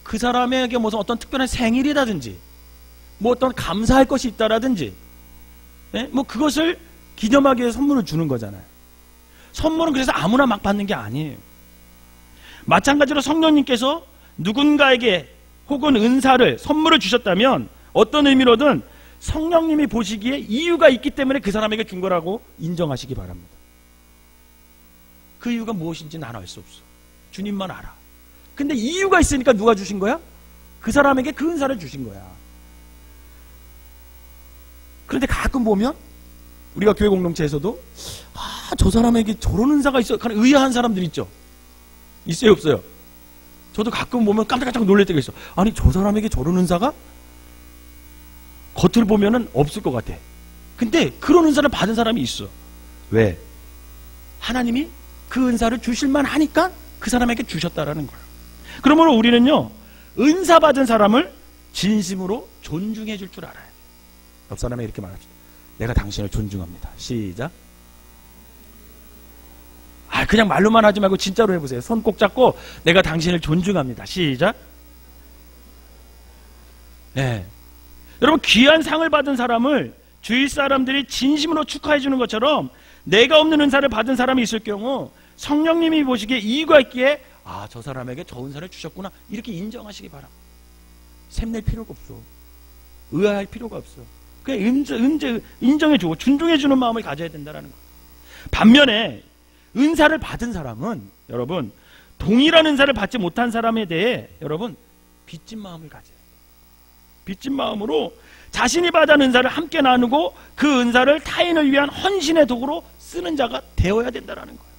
그 사람에게 무슨 어떤 특별한 생일이라든지 뭐 어떤 감사할 것이 있다라든지, 네? 뭐 그것을 기념하기 위해 선물을 주는 거잖아요. 선물은 그래서 아무나 막 받는 게 아니에요. 마찬가지로 성령님께서 누군가에게 혹은 은사를, 선물을 주셨다면 어떤 의미로든 성령님이 보시기에 이유가 있기 때문에 그 사람에게 준 거라고 인정하시기 바랍니다. 그 이유가 무엇인지 나는 알 수 없어. 주님만 알아. 근데 이유가 있으니까 누가 주신 거야? 그 사람에게 그 은사를 주신 거야. 그런데 가끔 보면 우리가 교회 공동체에서도 저 사람에게 저런 은사가 있어, 의아한 사람들 있죠. 있어요, 없어요? 저도 가끔 보면 깜짝깜짝 놀랄 때가 있어. 아니, 저 사람에게 저런 은사가 겉을 보면은 없을 것 같아. 근데 그런 은사를 받은 사람이 있어. 왜? 하나님이 그 은사를 주실만 하니까 그 사람에게 주셨다라는 거예요. 그러므로 우리는요, 은사 받은 사람을 진심으로 존중해 줄 줄 알아야 돼요. 옆 사람에게 이렇게 말합시다. 내가 당신을 존중합니다. 시작. 그냥 말로만 하지 말고 진짜로 해보세요. 손 꼭 잡고 내가 당신을 존중합니다. 시작. 네. 여러분, 귀한 상을 받은 사람을 주위 사람들이 진심으로 축하해 주는 것처럼 내가 없는 은사를 받은 사람이 있을 경우 성령님이 보시기에 이유가 있기에 저 사람에게 저 은사를 주셨구나, 이렇게 인정하시기 바랍니다. 샘낼 필요가 없어. 의아할 필요가 없어. 그냥 인정해주고 존중해주는 마음을 가져야 된다는 거예요. 반면에 은사를 받은 사람은 여러분, 동일한 은사를 받지 못한 사람에 대해 여러분 빚진 마음을 가져야 돼요. 빚진 마음으로 자신이 받은 은사를 함께 나누고 그 은사를 타인을 위한 헌신의 도구로 쓰는 자가 되어야 된다는 거예요.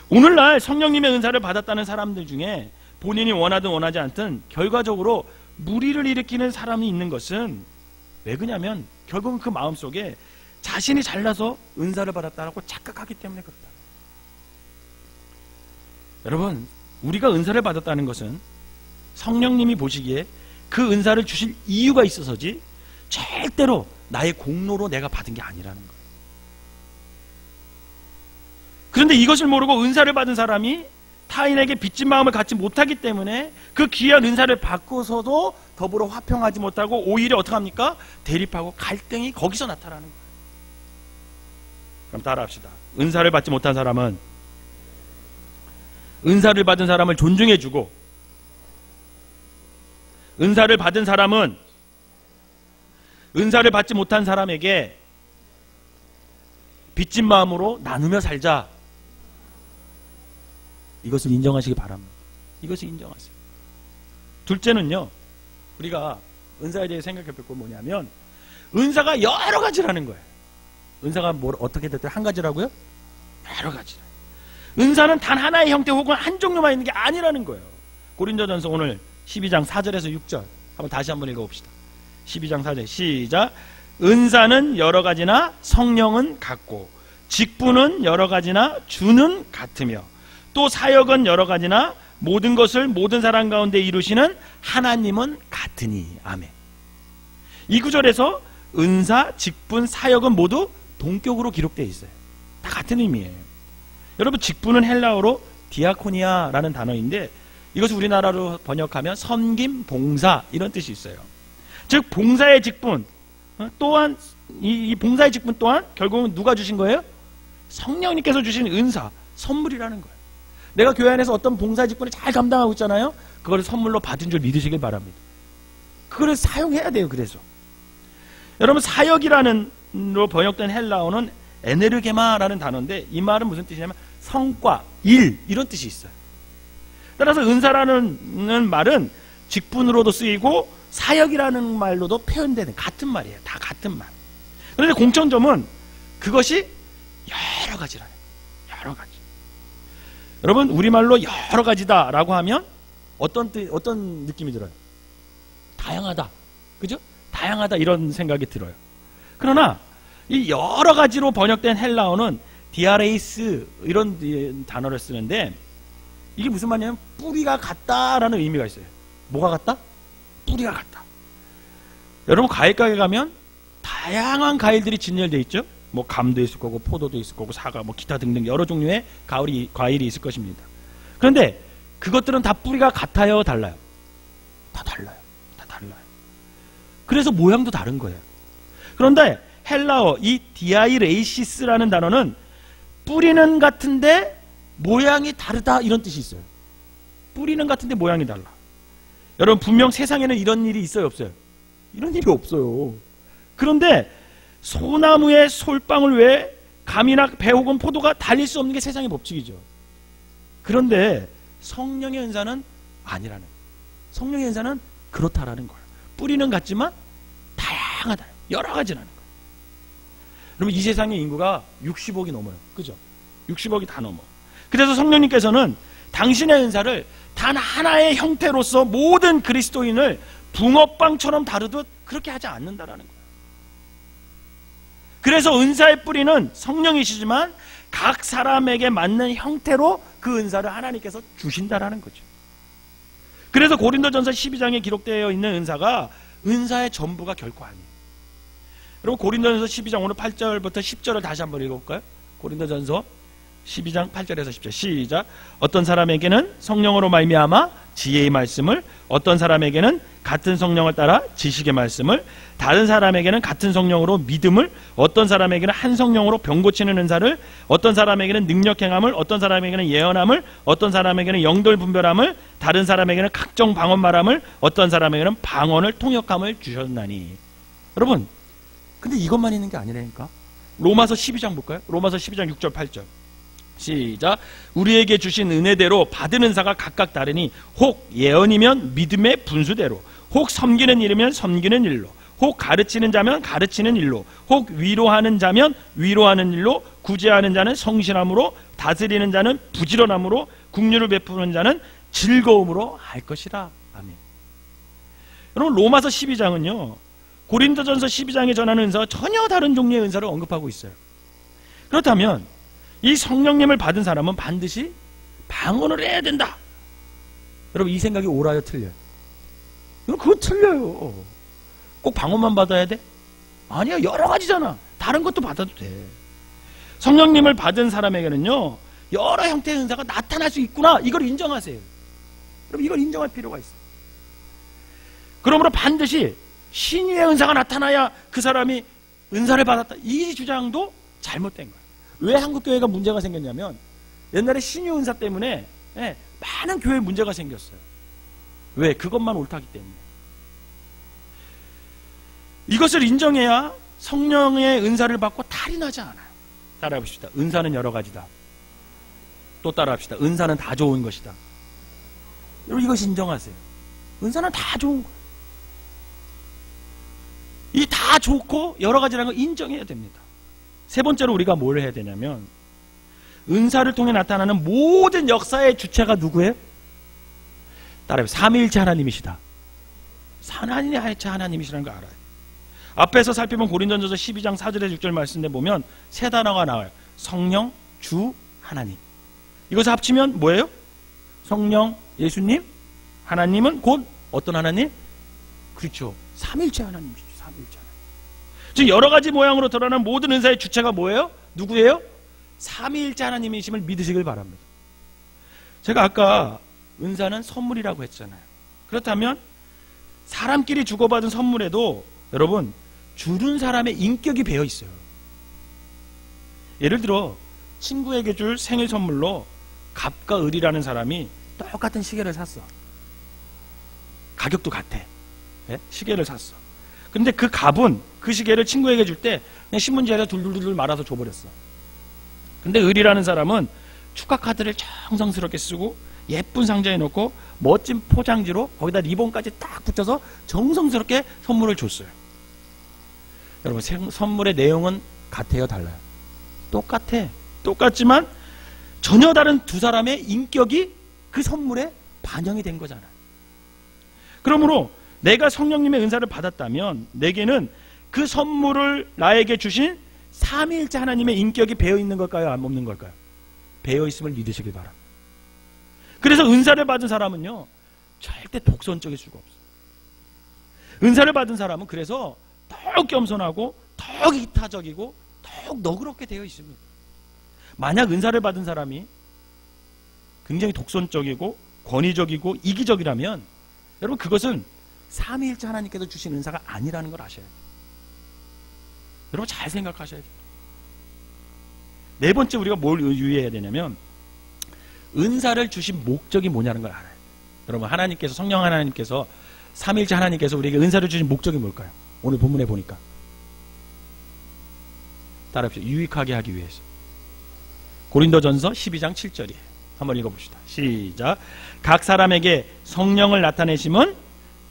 오늘날 성령님의 은사를 받았다는 사람들 중에 본인이 원하든 원하지 않든 결과적으로 무리를 일으키는 사람이 있는 것은 왜 그러냐면 결국은 그 마음속에 자신이 잘나서 은사를 받았다라고 착각하기 때문에 그렇다. 여러분, 우리가 은사를 받았다는 것은 성령님이 보시기에 그 은사를 주실 이유가 있어서지 절대로 나의 공로로 내가 받은 게 아니라는 거예요. 그런데 이것을 모르고 은사를 받은 사람이 타인에게 빚진 마음을 갖지 못하기 때문에 그 귀한 은사를 받고서도 더불어 화평하지 못하고 오히려 어떻게 합니까? 대립하고 갈등이 거기서 나타나는 거예요. 그럼 따라합시다. 은사를 받지 못한 사람은 은사를 받은 사람을 존중해주고, 은사를 받은 사람은 은사를 받지 못한 사람에게 빚진 마음으로 나누며 살자. 이것을 인정하시기 바랍니다. 이것을 인정하세요. 둘째는요, 우리가 은사에 대해 생각해 볼 건 뭐냐면 은사가 여러 가지라는 거예요. 은사가 어떻게 됐든 한 가지라고요? 여러 가지. 은사는 단 하나의 형태 혹은 한 종류만 있는 게 아니라는 거예요. 고린도전서 오늘 12장 4절에서 6절 한번 다시 한번 읽어봅시다. 12장 4절 시작. 은사는 여러 가지나 성령은 같고 직분은 여러 가지나 주는 같으며 또 사역은 여러 가지나 모든 것을 모든 사람 가운데 이루시는 하나님은 같으니. 아멘. 이 구절에서 은사, 직분, 사역은 모두 동격으로 기록되어 있어요. 다 같은 의미예요. 여러분, 직분은 헬라어로 디아코니아라는 단어인데 이것을 우리나라로 번역하면 섬김, 봉사 이런 뜻이 있어요. 즉 봉사의 직분 또한 이 봉사의 직분 또한 결국은 누가 주신 거예요? 성령님께서 주신 은사, 선물이라는 거예요. 내가 교회 안에서 어떤 봉사 직분을 잘 감당하고 있잖아요. 그걸 선물로 받은 줄 믿으시길 바랍니다. 그걸 사용해야 돼요. 그래서 여러분, 사역이라는 로 번역된 헬라어는 에네르게마라는 단어인데 이 말은 무슨 뜻이냐면 성과, 일 이런 뜻이 있어요. 따라서 은사라는 말은 직분으로도 쓰이고 사역이라는 말로도 표현되는 같은 말이에요. 다 같은 말. 그런데 공통점은 그것이 여러 가지라는 거예요. 여러 가지. 여러분, 우리말로 여러 가지다라고 하면 어떤 느낌이 들어요? 다양하다. 그죠? 다양하다 이런 생각이 들어요. 그러나 이 여러 가지로 번역된 헬라어는 디아레이스 이런 단어를 쓰는데 이게 무슨 말이냐면 뿌리가 같다라는 의미가 있어요. 뭐가 같다? 뿌리가 같다. 여러분, 과일가게 가면 다양한 과일들이 진열되어 있죠. 뭐 감도 있을 거고 포도도 있을 거고 사과 뭐 기타 등등 여러 종류의 과일이 있을 것입니다. 그런데 그것들은 다 뿌리가 같아요, 달라요? 다 달라요. 다 달라요. 그래서 모양도 다른 거예요. 그런데 헬라어 이 디아이레이시스라는 단어는 뿌리는 같은데 모양이 다르다 이런 뜻이 있어요. 뿌리는 같은데 모양이 달라. 여러분, 분명 세상에는 이런 일이 있어요, 없어요? 이런 일이 없어요. 그런데 소나무의 솔방울 외에 감이나 배 혹은 포도가 달릴 수 없는 게 세상의 법칙이죠. 그런데 성령의 은사는 아니라는 거예요. 성령의 은사는 그렇다라는 거예요. 뿌리는 같지만 다양하다. 여러 가지라는 거예요. 여러분, 이 세상의 인구가 60억이 넘어요. 그죠? 60억이 다 넘어. 그래서 성령님께서는 당신의 은사를 단 하나의 형태로서 모든 그리스도인을 붕어빵처럼 다루듯 그렇게 하지 않는다라는 거예요. 그래서 은사의 뿌리는 성령이시지만 각 사람에게 맞는 형태로 그 은사를 하나님께서 주신다라는 거죠. 그래서 고린도전서 12장에 기록되어 있는 은사가 은사의 전부가 결코 아니에요. 여러분, 고린도전서 12장 오늘 8절부터 10절을 다시 한번 읽어볼까요? 고린도전서 12장 8절에서 10절 시작. 어떤 사람에게는 성령으로 말미암아 지혜의 말씀을, 어떤 사람에게는 같은 성령을 따라 지식의 말씀을, 다른 사람에게는 같은 성령으로 믿음을, 어떤 사람에게는 한 성령으로 병 고치는 은사를, 어떤 사람에게는 능력 행함을, 어떤 사람에게는 예언함을, 어떤 사람에게는 영들 분별함을, 다른 사람에게는 각종 방언 말함을, 어떤 사람에게는 방언을 통역함을 주셨나니. 여러분, 근데 이것만 있는 게 아니라니까. 로마서 12장 볼까요? 로마서 12장 6절 8절 시작. 우리에게 주신 은혜대로 받은 은사가 각각 다르니 혹 예언이면 믿음의 분수대로, 혹 섬기는 일이면 섬기는 일로, 혹 가르치는 자면 가르치는 일로, 혹 위로하는 자면 위로하는 일로, 구제하는 자는 성실함으로, 다스리는 자는 부지런함으로, 긍휼을 베푸는 자는 즐거움으로 할 것이라. 아멘. 여러분, 로마서 12장은요 고린도전서 12장에 전하는 은사와 전혀 다른 종류의 은사를 언급하고 있어요. 그렇다면 이 성령님을 받은 사람은 반드시 방언을 해야 된다. 여러분, 이 생각이 옳아요, 틀려요? 그거 틀려요. 꼭 방언만 받아야 돼? 아니야, 여러 가지잖아. 다른 것도 받아도 돼. 성령님을 받은 사람에게는요 여러 형태의 은사가 나타날 수 있구나, 이걸 인정하세요. 여러분, 이걸 인정할 필요가 있어요. 그러므로 반드시 신유의 은사가 나타나야 그 사람이 은사를 받았다, 이 주장도 잘못된 거예요. 왜 한국교회가 문제가 생겼냐면 옛날에 신유 은사 때문에 많은 교회에 문제가 생겼어요. 왜? 그것만 옳다기 때문에. 이것을 인정해야 성령의 은사를 받고 탈이 나지 않아요. 따라해봅시다. 은사는 여러 가지다. 또 따라합시다. 은사는 다 좋은 것이다. 여러분, 이것이 인정하세요. 은사는 다 좋은 거예요. 이 다 좋고 여러 가지라는 걸 인정해야 됩니다. 세 번째로 우리가 뭘 해야 되냐면, 은사를 통해 나타나는 모든 역사의 주체가 누구예요? 따라해보세요. 삼위일체 하나님이시다. 삼위일체 하나님이시라는 거 알아요. 앞에서 살펴본 고린도전서 12장 4절에 6절 말씀에 보면 세 단어가 나와요. 성령, 주, 하나님. 이것을 합치면 뭐예요? 성령, 예수님, 하나님은 곧 어떤 하나님? 그렇죠. 삼위일체 하나님이시죠. 삼위일체 하나님. 즉 여러 가지 모양으로 드러나는 모든 은사의 주체가 뭐예요? 누구예요? 삼위일체 하나님이심을 믿으시길 바랍니다. 제가 아까 은사는 선물이라고 했잖아요. 그렇다면 사람끼리 주고받은 선물에도 여러분 주는 사람의 인격이 배어 있어요. 예를 들어 친구에게 줄 생일 선물로 갑과 을이라는 사람이 똑같은 시계를 샀어. 가격도 같아. 네? 시계를 샀어. 근데 그 갑은 그 시계를 친구에게 줄 때 그냥 신문지에다 둘둘둘 말아서 줘버렸어. 근데 을이라는 사람은 축하 카드를 정성스럽게 쓰고 예쁜 상자에 넣고 멋진 포장지로 거기다 리본까지 딱 붙여서 정성스럽게 선물을 줬어요. 여러분, 선물의 내용은 같아요, 달라요? 똑같아. 똑같지만 전혀 다른 두 사람의 인격이 그 선물에 반영이 된 거잖아요. 그러므로 내가 성령님의 은사를 받았다면 내게는 그 선물을 나에게 주신 삼위일체 하나님의 인격이 배어 있는 걸까요? 안 없는 걸까요? 배어 있음을 믿으시길 바랍니다. 그래서 은사를 받은 사람은요 절대 독선적일 수가 없어요. 은사를 받은 사람은 그래서 더욱 겸손하고 더욱 이타적이고 더욱 너그럽게 되어 있습니다. 만약 은사를 받은 사람이 굉장히 독선적이고 권위적이고 이기적이라면 여러분 그것은 삼위일체 하나님께서 주신 은사가 아니라는 걸 아셔야 돼요. 여러분 잘 생각하셔야 돼요. 네 번째 우리가 뭘 유의해야 되냐면 은사를 주신 목적이 뭐냐는 걸 알아요. 여러분 하나님께서 성령 하나님께서 삼위일체 하나님께서 우리에게 은사를 주신 목적이 뭘까요? 오늘 본문에 보니까 따라합시다. 유익하게 하기 위해서. 고린도전서 12장 7절이에요. 한번 읽어봅시다. 시작. 각 사람에게 성령을 나타내심은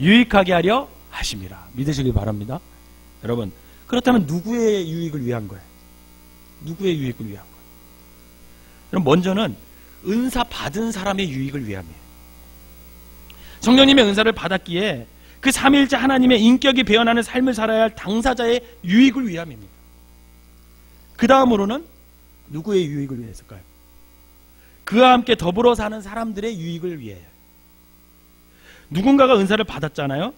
유익하게 하려 하심이라. 믿으시길 바랍니다. 여러분 그렇다면 누구의 유익을 위한 거예요? 누구의 유익을 위한 거예요? 그럼 먼저는 은사 받은 사람의 유익을 위함이에요. 성령님의 은사를 받았기에 그 삼위일체 하나님의 인격이 배어나는 삶을 살아야 할 당사자의 유익을 위함입니다. 그 다음으로는 누구의 유익을 위해서일까요? 그와 함께 더불어 사는 사람들의 유익을 위해요. 누군가가 은사를 받았잖아요.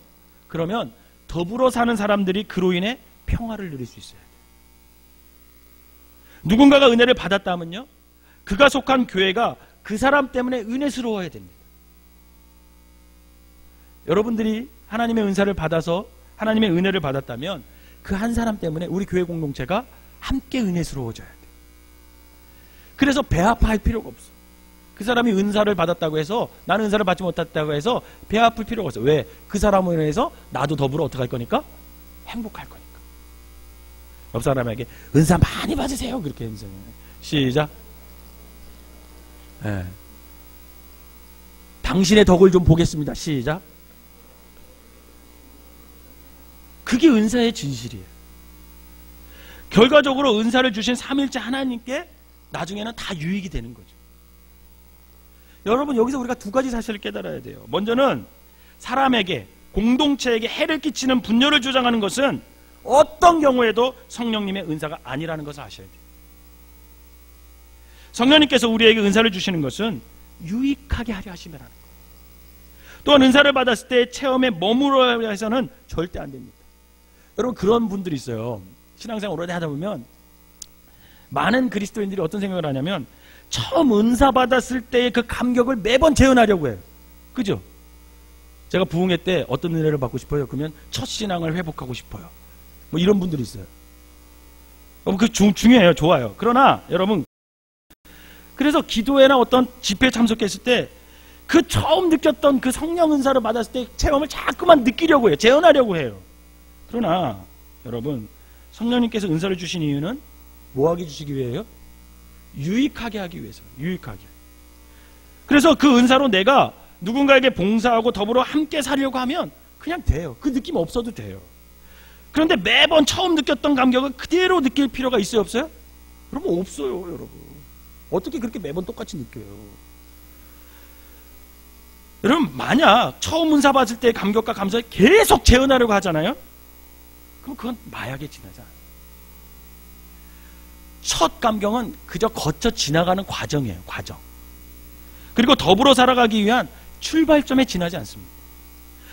그러면 더불어 사는 사람들이 그로 인해 평화를 누릴 수 있어야 돼요. 누군가가 은혜를 받았다면요 그가 속한 교회가 그 사람 때문에 은혜스러워야 됩니다. 여러분들이 하나님의 은사를 받아서 하나님의 은혜를 받았다면 그 한 사람 때문에 우리 교회 공동체가 함께 은혜스러워져야 돼요. 그래서 배아파할 필요가 없어. 그 사람이 은사를 받았다고 해서 나는 은사를 받지 못했다고 해서 배 아플 필요가 없어. 왜? 그 사람으로 인해서 나도 더불어 어떻게 할 거니까? 행복할 거니까. 옆 사람에게 은사 많이 받으세요. 그렇게 은사해. 시작. 네. 당신의 덕을 좀 보겠습니다. 시작. 그게 은사의 진실이에요. 결과적으로 은사를 주신 삼위일체 하나님께 나중에는 다 유익이 되는 거죠. 여러분, 여기서 우리가 두 가지 사실을 깨달아야 돼요. 먼저는 사람에게, 공동체에게 해를 끼치는 분열을 주장하는 것은 어떤 경우에도 성령님의 은사가 아니라는 것을 아셔야 돼요. 성령님께서 우리에게 은사를 주시는 것은 유익하게 하려 하시면 하는 거예요. 또한 은사를 받았을 때 체험에 머무르려 해서는 절대 안 됩니다. 여러분, 그런 분들이 있어요. 신앙생활 오래 하다 보면 많은 그리스도인들이 어떤 생각을 하냐면 처음 은사 받았을 때의 그 감격을 매번 재현하려고 해요. 그죠? 제가 부흥회 때 어떤 은혜를 받고 싶어요? 그러면 첫 신앙을 회복하고 싶어요. 뭐 이런 분들이 있어요. 그 중요해요. 좋아요. 그러나 여러분, 그래서 기도회나 어떤 집회에 참석했을 때 그 처음 느꼈던 그 성령 은사를 받았을 때 체험을 자꾸만 느끼려고 해요. 재현하려고 해요. 그러나 여러분, 성령님께서 은사를 주신 이유는 뭐하게 주시기 위해요? 유익하게 하기 위해서. 유익하게. 그래서 그 은사로 내가 누군가에게 봉사하고 더불어 함께 살려고 하면 그냥 돼요. 그 느낌 없어도 돼요. 그런데 매번 처음 느꼈던 감격을 그대로 느낄 필요가 있어요, 없어요? 여러분, 없어요. 여러분, 어떻게 그렇게 매번 똑같이 느껴요? 여러분, 만약 처음 은사 받을 때의 감격과 감사를 계속 재현하려고 하잖아요? 그럼 그건 마약에 지나지 않아요. 첫 감격은 그저 거쳐 지나가는 과정이에요. 과정. 그리고 더불어 살아가기 위한 출발점에 지나지 않습니다.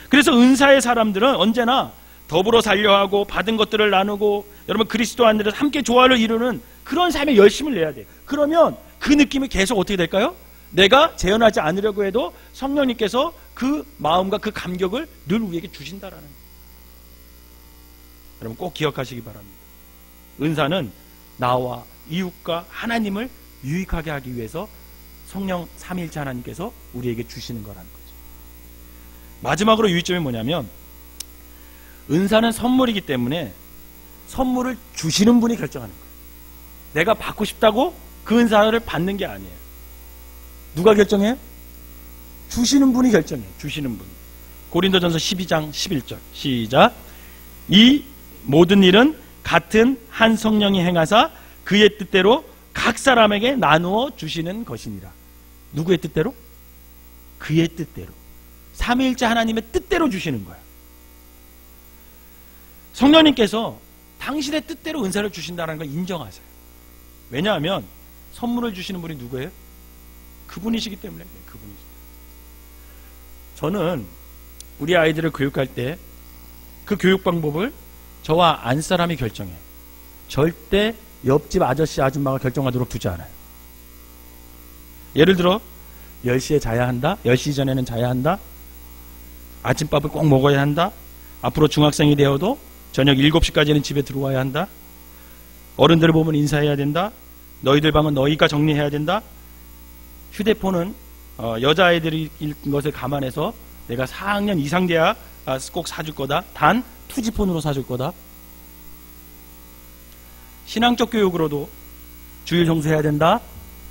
그래서 은사의 사람들은 언제나 더불어 살려 하고 받은 것들을 나누고 여러분 그리스도 안에서 함께 조화를 이루는 그런 삶에 열심을 내야 돼요. 그러면 그 느낌이 계속 어떻게 될까요? 내가 재현하지 않으려고 해도 성령님께서 그 마음과 그 감격을 늘 우리에게 주신다라는 거예요. 여러분 꼭 기억하시기 바랍니다. 은사는 나와 이웃과 하나님을 유익하게 하기 위해서 성령 삼위일체 하나님께서 우리에게 주시는 거라는 거죠. 마지막으로 유의점이 뭐냐면 은사는 선물이기 때문에 선물을 주시는 분이 결정하는 거예요. 내가 받고 싶다고 그 은사를 받는 게 아니에요. 누가 결정해요? 주시는 분이 결정해요. 주시는 분. 고린도전서 12장 11절 시작. 이 모든 일은 같은 한 성령이 행하사 그의 뜻대로 각 사람에게 나누어 주시는 것이니라. 누구의 뜻대로? 그의 뜻대로. 삼위일체 하나님의 뜻대로 주시는 거예요. 성령님께서 당신의 뜻대로 은사를 주신다는 걸 인정하세요. 왜냐하면 선물을 주시는 분이 누구예요? 그분이시기 때문에. 그분이시기 때문에. 저는 우리 아이들을 교육할 때 그 교육 방법을 저와 안사람이 결정해요. 절대 옆집 아저씨 아줌마가 결정하도록 두지 않아요. 예를 들어 10시에 자야 한다. 10시 전에는 자야 한다. 아침밥을 꼭 먹어야 한다. 앞으로 중학생이 되어도 저녁 7시까지는 집에 들어와야 한다. 어른들을 보면 인사해야 된다. 너희들 방은 너희가 정리해야 된다. 휴대폰은 여자아이들이 읽은 것을 감안해서 내가 4학년 이상 돼야 꼭 사줄 거다. 단 투지폰으로 사줄 거다. 신앙적 교육으로도 주일 정수해야 된다.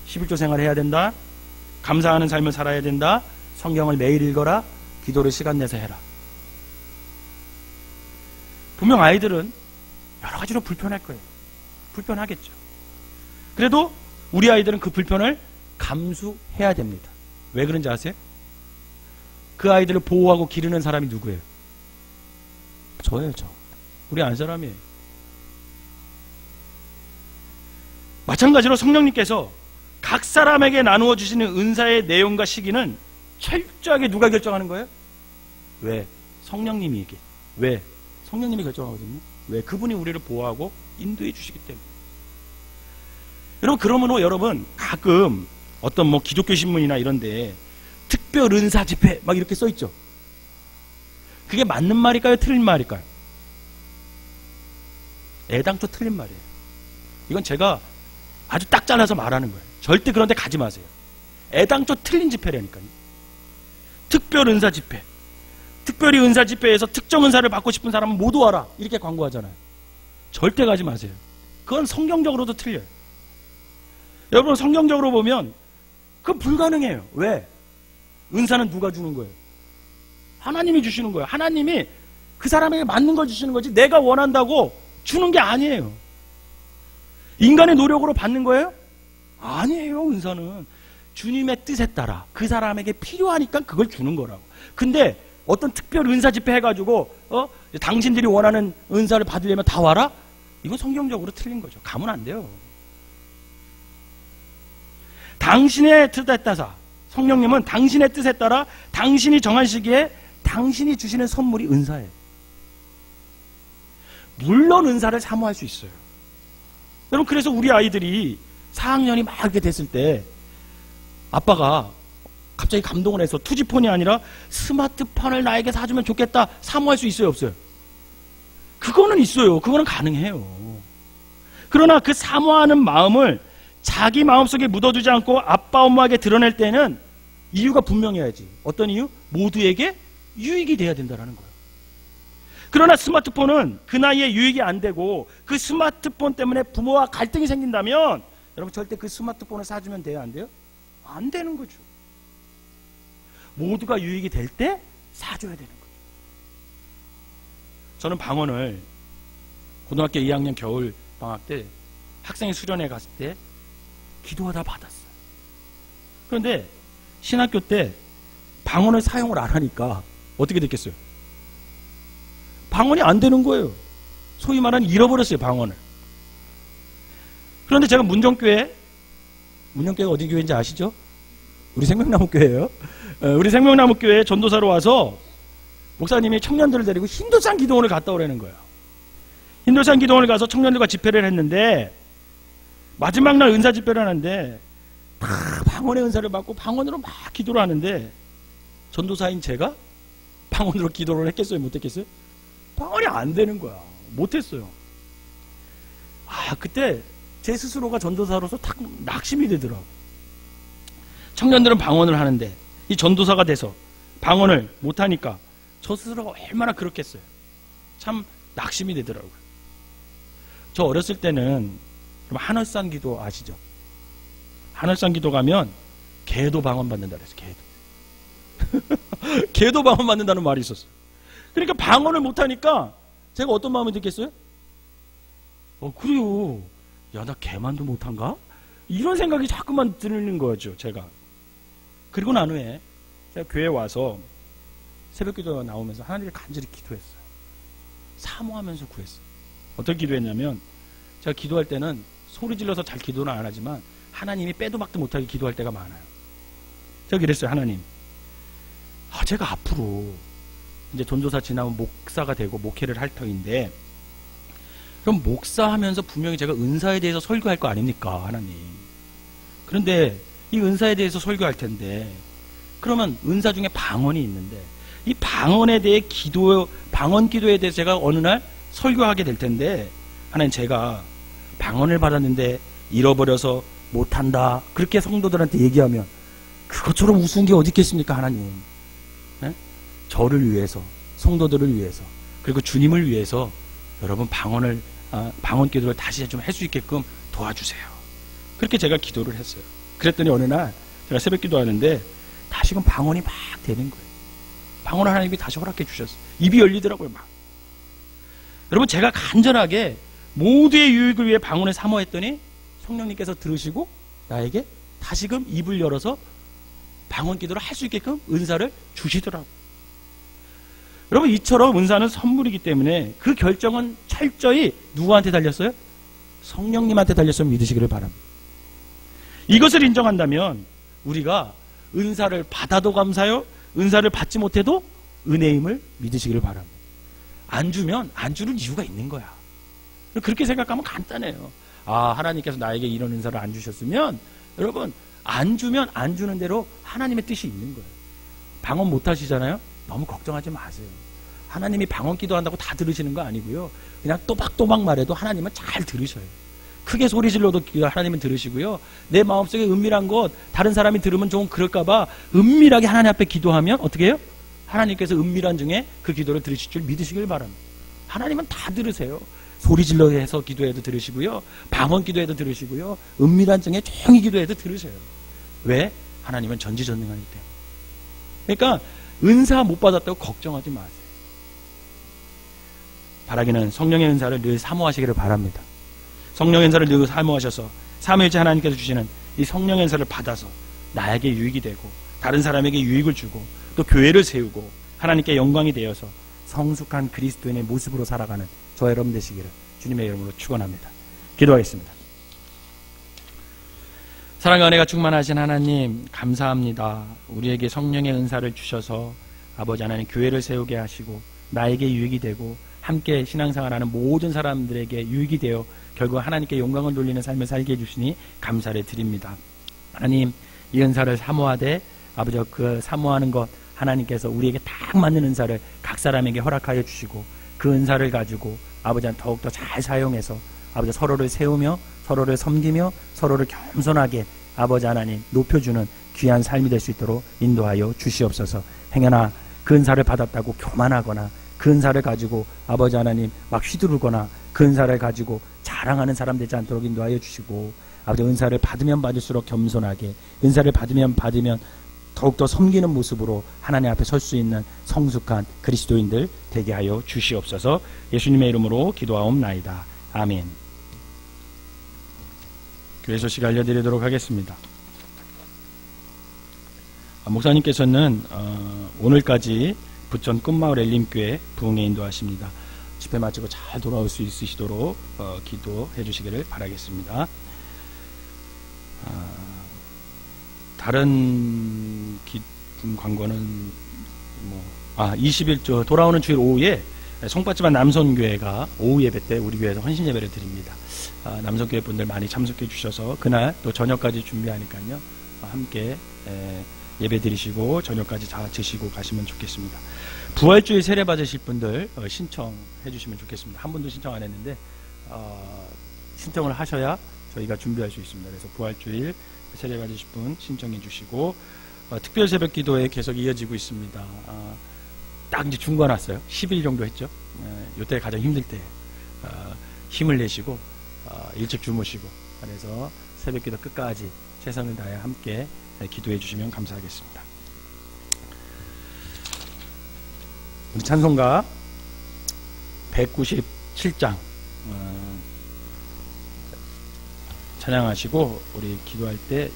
11조 생활해야 된다. 감사하는 삶을 살아야 된다. 성경을 매일 읽어라. 기도를 시간 내서 해라. 분명 아이들은 여러 가지로 불편할 거예요. 불편하겠죠. 그래도 우리 아이들은 그 불편을 감수해야 됩니다. 왜 그런지 아세요? 그 아이들을 보호하고 기르는 사람이 누구예요? 저예요, 저. 우리 안사람이에요. 마찬가지로 성령님께서 각 사람에게 나누어 주시는 은사의 내용과 시기는 철저하게 누가 결정하는 거예요? 왜? 성령님이 얘기해. 왜? 성령님이 결정하거든요. 왜? 그분이 우리를 보호하고 인도해 주시기 때문에. 여러분, 그러므로 여러분 가끔 어떤 뭐 기독교 신문이나 이런데 특별 은사 집회 막 이렇게 써 있죠. 그게 맞는 말일까요? 틀린 말일까요? 애당초 틀린 말이에요. 이건 제가 아주 딱 잘라서 말하는 거예요. 절대 그런 데 가지 마세요. 애당초 틀린 집회라니까요. 특별 은사 집회. 특별히 은사 집회에서 특정 은사를 받고 싶은 사람은 모두 와라. 이렇게 광고하잖아요. 절대 가지 마세요. 그건 성경적으로도 틀려요. 여러분, 성경적으로 보면 그건 불가능해요. 왜? 은사는 누가 주는 거예요? 하나님이 주시는 거예요. 하나님이 그 사람에게 맞는 걸 주시는 거지 내가 원한다고 주는 게 아니에요. 인간의 노력으로 받는 거예요? 아니에요. 은사는 주님의 뜻에 따라 그 사람에게 필요하니까 그걸 주는 거라고. 근데 어떤 특별 은사 집회 해가지고 당신들이 원하는 은사를 받으려면 다 와라? 이거 성경적으로 틀린 거죠. 가면 안 돼요. 당신의 뜻에 따라, 성령님은 당신의 뜻에 따라 당신이 정한 시기에 당신이 주시는 선물이 은사예요. 물론 은사를 사모할 수 있어요. 여러분, 그래서 우리 아이들이 4학년이 막 이렇게 됐을 때 아빠가 갑자기 감동을 해서 투지폰이 아니라 스마트폰을 나에게 사주면 좋겠다 사모할 수 있어요, 없어요? 그거는 있어요. 그거는 가능해요. 그러나 그 사모하는 마음을 자기 마음속에 묻어두지 않고 아빠 엄마에게 드러낼 때는 이유가 분명해야지. 어떤 이유? 모두에게 유익이 돼야 된다는 거예요. 그러나 스마트폰은 그 나이에 유익이 안 되고 그 스마트폰 때문에 부모와 갈등이 생긴다면 여러분 절대 그 스마트폰을 사주면 돼요, 안 돼요? 안 되는 거죠. 모두가 유익이 될 때 사줘야 되는 거죠. 저는 방언을 고등학교 2학년 겨울 방학 때 학생회 수련회 갔을 때 기도하다 받았어요. 그런데 신학교 때 방언을 사용을 안 하니까 어떻게 됐겠어요? 방언이 안 되는 거예요. 소위 말하는 잃어버렸어요, 방언을. 그런데 제가 문정교회가 어디 교회인지 아시죠? 우리 생명나무교회예요. 우리 생명나무교회에 전도사로 와서 목사님이 청년들을 데리고 힌두산 기도원을 갔다 오라는 거예요. 힌두산 기도원을 가서 청년들과 집회를 했는데 마지막 날 은사 집회를 하는데 다 방언의 은사를 받고 방언으로 막 기도를 하는데 전도사인 제가 방언으로 기도를 했겠어요? 못했겠어요? 방언이 안 되는 거야. 못했어요. 그때 제 스스로가 전도사로서 탁 낙심이 되더라고. 청년들은 방언을 하는데 이 전도사가 돼서 방언을 못하니까 저 스스로가 얼마나 그렇겠어요. 참 낙심이 되더라고요. 저 어렸을 때는 한월산 기도 아시죠? 한월산 기도 가면 개도 방언 받는다 그랬어요. 개도. 개도 방언 받는다는 말이 있었어요. 그러니까 방언을 못하니까 제가 어떤 마음이 들겠어요? 그래요. 야, 나 개만도 못한가? 이런 생각이 자꾸만 드는 거죠, 제가. 그리고 난 후에 제가 교회에 와서 새벽 기도가 나오면서 하나님을 간절히 기도했어요. 사모하면서 구했어요. 어떻게 기도했냐면 제가 기도할 때는 소리 질러서 잘 기도는 안 하지만 하나님이 빼도 박도 못하게 기도할 때가 많아요. 제가 그랬어요. 하나님, 제가 앞으로 이제 전도사 지나면 목사가 되고 목회를 할 터인데 그럼 목사하면서 분명히 제가 은사에 대해서 설교할 거 아닙니까, 하나님. 그런데 이 은사에 대해서 설교할 텐데 그러면 은사 중에 방언이 있는데 이 방언에 대해 방언 기도에 대해서 제가 어느 날 설교하게 될 텐데 하나님, 제가 방언을 받았는데 잃어버려서 못한다 그렇게 성도들한테 얘기하면 그것처럼 우스운 게 어디 있겠습니까, 하나님. 네? 저를 위해서, 성도들을 위해서, 그리고 주님을 위해서 여러분 방언 기도를 다시 좀 할 수 있게끔 도와주세요. 그렇게 제가 기도를 했어요. 그랬더니 어느 날 제가 새벽 기도하는데 다시금 방언이 막 되는 거예요. 방언을 하나님이 다시 허락해 주셨어요. 입이 열리더라고요, 막. 여러분, 제가 간절하게 모두의 유익을 위해 방언을 사모했더니 성령님께서 들으시고 나에게 다시금 입을 열어서 방언 기도를 할 수 있게끔 은사를 주시더라고요. 여러분, 이처럼 은사는 선물이기 때문에 그 결정은 철저히 누구한테 달렸어요? 성령님한테 달렸으면 믿으시기를 바랍니다. 이것을 인정한다면 우리가 은사를 받아도 감사요, 은사를 받지 못해도 은혜임을 믿으시기를 바랍니다. 안 주면 안 주는 이유가 있는 거야. 그렇게 생각하면 간단해요. 하나님께서 나에게 이런 은사를 안 주셨으면 여러분, 안 주면 안 주는 대로 하나님의 뜻이 있는 거예요. 방언 못 하시잖아요? 너무 걱정하지 마세요. 하나님이 방언 기도한다고 다 들으시는 거 아니고요. 그냥 또박또박 말해도 하나님은 잘 들으셔요. 크게 소리 질러도 하나님은 들으시고요. 내 마음속에 은밀한 것 다른 사람이 들으면 좀 그럴까봐 은밀하게 하나님 앞에 기도하면 어떻게 해요? 하나님께서 은밀한 중에 그 기도를 들으실 줄 믿으시길 바랍니다. 하나님은 다 들으세요. 소리 질러서 기도해도 들으시고요. 방언 기도해도 들으시고요. 은밀한 중에 조용히 기도해도 들으세요. 왜? 하나님은 전지전능하기 때문에. 그러니까 은사 못 받았다고 걱정하지 마세요. 바라기는 성령의 은사를 늘 사모하시기를 바랍니다. 성령의 은사를 늘 사모하셔서 삼위일체 하나님께서 주시는 이 성령의 은사를 받아서 나에게 유익이 되고 다른 사람에게 유익을 주고 또 교회를 세우고 하나님께 영광이 되어서 성숙한 그리스도인의 모습으로 살아가는 저 여러분 되시기를 주님의 이름으로 축원합니다. 기도하겠습니다. 사랑과 은혜가 충만하신 하나님 감사합니다. 우리에게 성령의 은사를 주셔서 아버지 하나님 교회를 세우게 하시고 나에게 유익이 되고 함께 신앙생활하는 모든 사람들에게 유익이 되어 결국 하나님께 영광을 돌리는 삶을 살게 해주시니 감사를 드립니다. 하나님 이 은사를 사모하되 아버지 그 사모하는 것 하나님께서 우리에게 딱 맞는 은사를 각 사람에게 허락하여 주시고 그 은사를 가지고 아버지 더욱더 잘 사용해서 아버지 서로를 세우며 서로를 섬기며 서로를 겸손하게 아버지 하나님 높여주는 귀한 삶이 될 수 있도록 인도하여 주시옵소서. 행여나 그 은사를 받았다고 교만하거나 그 은사를 가지고 아버지 하나님 막 휘두르거나 그 은사를 가지고 자랑하는 사람 되지 않도록 인도하여 주시고 아버지 은사를 받으면 받을수록 겸손하게 은사를 받으면 더욱더 섬기는 모습으로 하나님 앞에 설 수 있는 성숙한 그리스도인들 되게 하여 주시옵소서. 예수님의 이름으로 기도하옵나이다. 아멘. 교회 소식 알려드리도록 하겠습니다. 목사님께서는 오늘까지 부천 끝마을 엘림교회 부흥회 인도하십니다. 집회 마치고 잘 돌아올 수 있으시도록 기도해 주시기를 바라겠습니다. 다른 광고는 20일 돌아오는 주일 오후에 송파지만 남선교회가 오후 예배 때 우리 교회에서 헌신 예배를 드립니다. 남선교회 분들 많이 참석해 주셔서 그날 또 저녁까지 준비하니까요. 함께 예배 드리시고 저녁까지 다 드시고 가시면 좋겠습니다. 부활주일 세례 받으실 분들 신청해 주시면 좋겠습니다. 한 분도 신청 안 했는데 신청을 하셔야 저희가 준비할 수 있습니다. 그래서 부활주일 세례 받으실 분 신청해 주시고 특별 새벽 기도에 계속 이어지고 있습니다. 딱 이제 중간 왔어요. 10일 정도 했죠. 이때 가장 힘들 때 힘을 내시고 일찍 주무시고 그래서 새벽 기도 끝까지 최선을 다해 함께 기도해 주시면 감사하겠습니다. 우리 찬송가 197장 찬양하시고 우리 기도할 때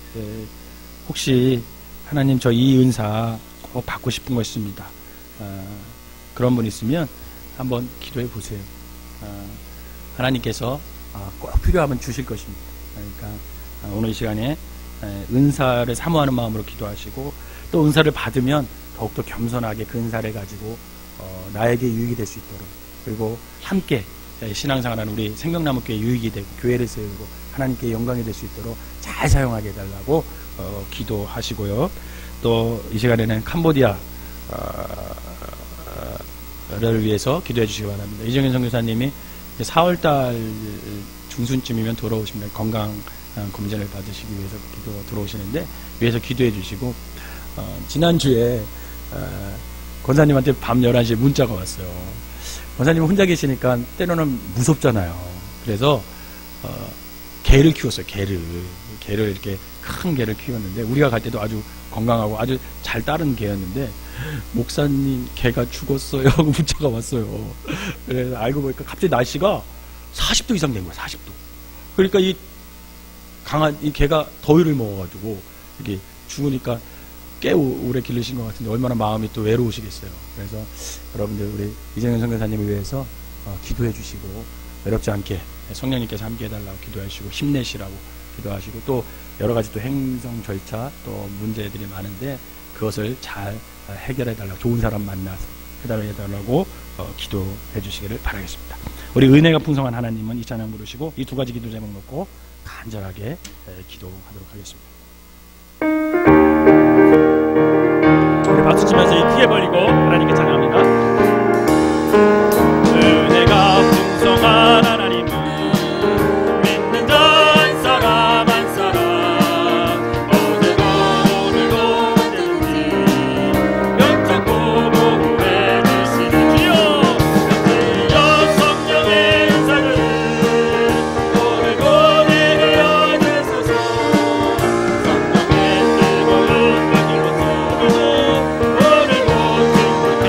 혹시 하나님 저 이 은사 꼭 받고 싶은 거 있습니다. 그런 분 있으면 한번 기도해 보세요. 하나님께서 꼭 필요하면 주실 것입니다. 그러니까 오늘 이 시간에 은사를 사모하는 마음으로 기도하시고 또 은사를 받으면 더욱더 겸손하게 그 은사를 가지고 나에게 유익이 될 수 있도록 그리고 함께 신앙생활하는 우리 생명나무교회 유익이 되고 교회를 세우고 하나님께 영광이 될 수 있도록 잘 사용하게 해달라고 기도하시고요. 또 이 시간에는 캄보디아를 위해서 기도해 주시기 바랍니다. 이정현 선교사님이 4월달 중순쯤이면 돌아오십니다. 건강 검진을 받으시기 위해서 들어오시는데 위해서 기도해 주시고 지난주에 권사님한테 밤 11시에 문자가 왔어요. 권사님 혼자 계시니까 때로는 무섭잖아요. 그래서 개를 키웠어요. 개를 이렇게 큰 개를 키웠는데 우리가 갈 때도 아주 건강하고 아주 잘 따른 개였는데 목사님 개가 죽었어요 하고 문자가 왔어요. 그래서 알고 보니까 갑자기 날씨가 40도 이상 된 거야. 40도. 그러니까 이 개가 더위를 먹어가지고 이게 죽으니까 꽤 오래 기르신 것 같은데 얼마나 마음이 또 외로우시겠어요. 그래서 여러분들 우리 이정현 선교사님을 위해서 기도해 주시고 외롭지 않게 성령님께서 함께 해달라고 기도하시고 힘내시라고 기도하시고 또 여러 가지 또 행정 절차 또 문제들이 많은데 그것을 잘 해결해 달라고 좋은 사람 만나서 해달라고 기도해 주시기를 바라겠습니다. 우리 은혜가 풍성한 하나님은 이 찬양 부르시고 이 두 가지 기도 제목 놓고 간절하게 기도하도록 하겠습니다. 우리 박수 치면서 이 크게 벌리고 하나님께 찬양합니다. 은혜가 풍성한 하나님은 믿는 전 사람 한 사람 어제도 오늘도 언제든지 영적고 보호해 주시는 주여 주여 성령의 은사를 오늘도 내게 주소서. 성령의 뜨거운 불길로 오늘도 충분케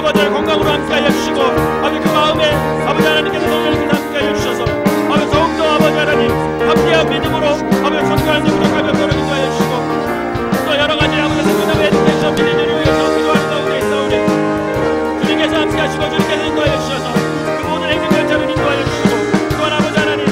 아버지의 건강으로 함께하여 주시고 아버지 그 마음에 아버지 하나님께서 성령님께서 함께하여 주셔서 아버지 더욱더 아버지 하나님 함께한 믿음으로 아버지 전도하는 데 부족하며 떨어지게 하여 주시고 또 여러가지 아버지 생명의 에듀케이션 미니들을 위해서 기도하는 가운데 있사오니 주님께서 함께하시고 주님께서 인도하여 주셔서 그 모든 행동 열차를 인도하여 주시고 또한 아버지 하나님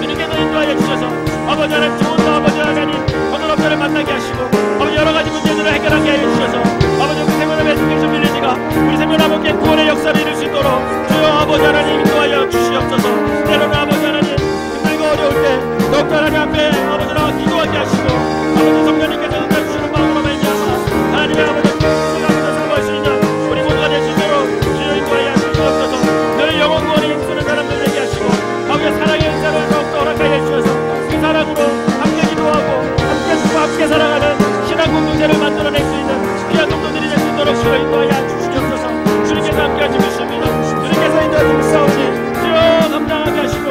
주님께서 인도하여 주셔서 아버지 하나님 좋은 아버지 하나님 어떤 업자를 만나게 하시고 아버지 여러가지 문제들을 해결하게 하여 주셔서 아버지 그 생명의 에듀케이션 미니지가 우리 생명 아버지의 구원의 역사를 이룰 수 있도록 주여 아버지 하나님 인도하여 주시옵소서. 때로는 아버지 하나님 힘들고 어려울 때 더욱더 하나님 앞에 아버지 나와 기도하게 하시고 아버지 성령님께서 인도해 주시는 마음으로 말미암아 하나님의 아버지 생각보다 살아갈 수 있는 우리 모두가 될 수 있도록 주여 인도하여 주시옵소서. 너의 영혼 구원에 힘쓰는 사람들 되게 하시고 아버지의 사랑의 은사를 더욱더 허락하여 주셔서 그 사랑으로 함께 기도하고 함께 쓰고 함께 살아가는 신앙 공동체를 만들어낼 수 있는 귀한 성도들이 될 수 있도록 주여 인도하여 주시옵소서. 주님께서 함께하시고 계십니다. 주님께서 인도하시고 싸우니 주여 감당하게 하시고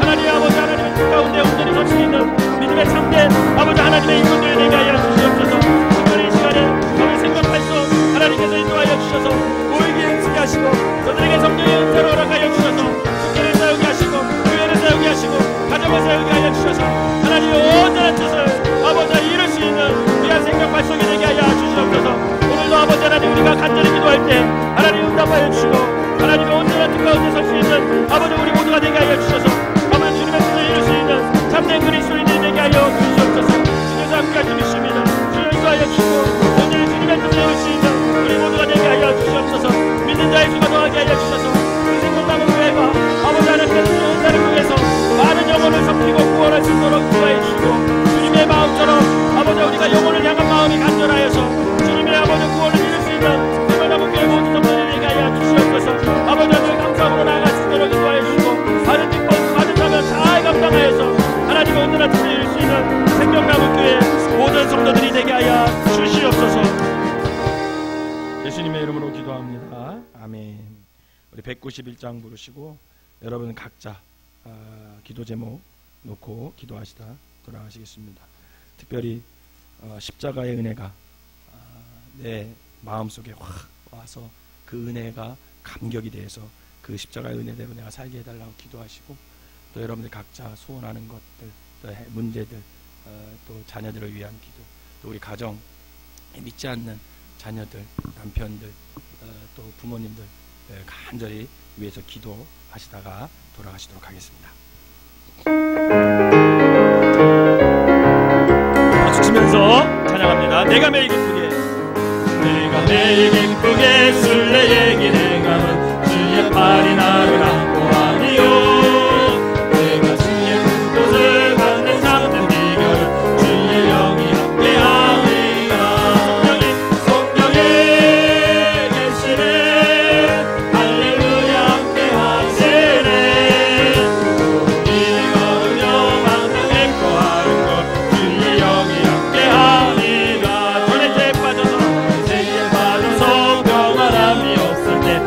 하나님 아버지 하나님의 뜻 가운데 온전히 서치 있는 믿음의 참된 아버지 하나님의 인권들이 되게 하여 주시옵소서. 특별히 이 시간에 아버지 생명 발송 하나님께서 인도하여 주셔서 모이기 응수게 하시고 저들에게 성령의 은사를 허락하여 주셔서 숙제를 세우게 하시고 교회를 세우게 하시고 가정을 세우게 하여 주셔서 하나님의 온전한 뜻을 아버지가 이룰 수 있는 귀한 생명 발송이 되게 하여 주시옵소서. 오늘도 아버지 하나님 우리가 간절히 기도할 때 하나님 응답하여 주시고 하나님의 온전한 뜻 가운데 설 수 있는 아버지 우리 모두가 되게 하여 주셔서 아버지 주님의 뜻을 이룰 수 있는 참된 그리스도인들이 되게 하여 주시옵소서. 주님께서 함께하여 주십니다. 주여 인도하여 주시고 온전히 주님의 뜻을 이룰 수 있는 우리 모두가 되게 하여 주시옵소서. 믿는 자의 수가 더하게 하여 주셔서 우리 생명남은 교회가 아버지 하나님께서 주신 은사를 통해서 많은 영혼을 섬기고 구원할 수 있도록 인도하여 주시고 주님의 마음처럼 아버지 우리가 영혼을 향한 마음이 간절하여서 주님의 아버지 구원을 이룰 수 있는 생명남은 교회 모든 성도들이 되게 하여 주시옵소서. 아버지 하나님 감사함으로 나아갈 수 있도록 인도하여 주시고 받은 뒷번 받은 자면 잘 감당하여서 하나님의 온전한 뜻을 이룰 수 있는 생명남은 교회 모든 성도들이 되게 하여 주시옵소서. 예수님의 이름으로 기도합니다. 아멘. 우리 191장 부르시고 여러분 각자 기도 제목 놓고 기도하시다 돌아가시겠습니다. 특별히 십자가의 은혜가 내 마음속에 확 와서 그 은혜가 감격이 돼서 그 십자가의 은혜대로 내가 살게 해달라고 기도하시고 또 여러분들 각자 소원하는 것들 또 문제들 또 자녀들을 위한 기도 또 우리 가정 믿지 않는 자녀들 남편들 또 부모님들 간절히 위해서 기도하시다가 돌아가시도록 하겠습니다. 박수 치면서 찬양합니다. 내가 매일 기쁘게 내가 매일 기쁘게 술래의 길을 가면 주의 팔이 나를 안고 하니요 내가 주의 큰 곳을 받는 참된 비결은 주의 영이 함께하리라. 성령이 계시네 할렐루야 함께하시네 우리 걸으며 항상 행복하는 것 주의 영이 함께하리라. 전에 죄에 빠져서 평안함이 없을 때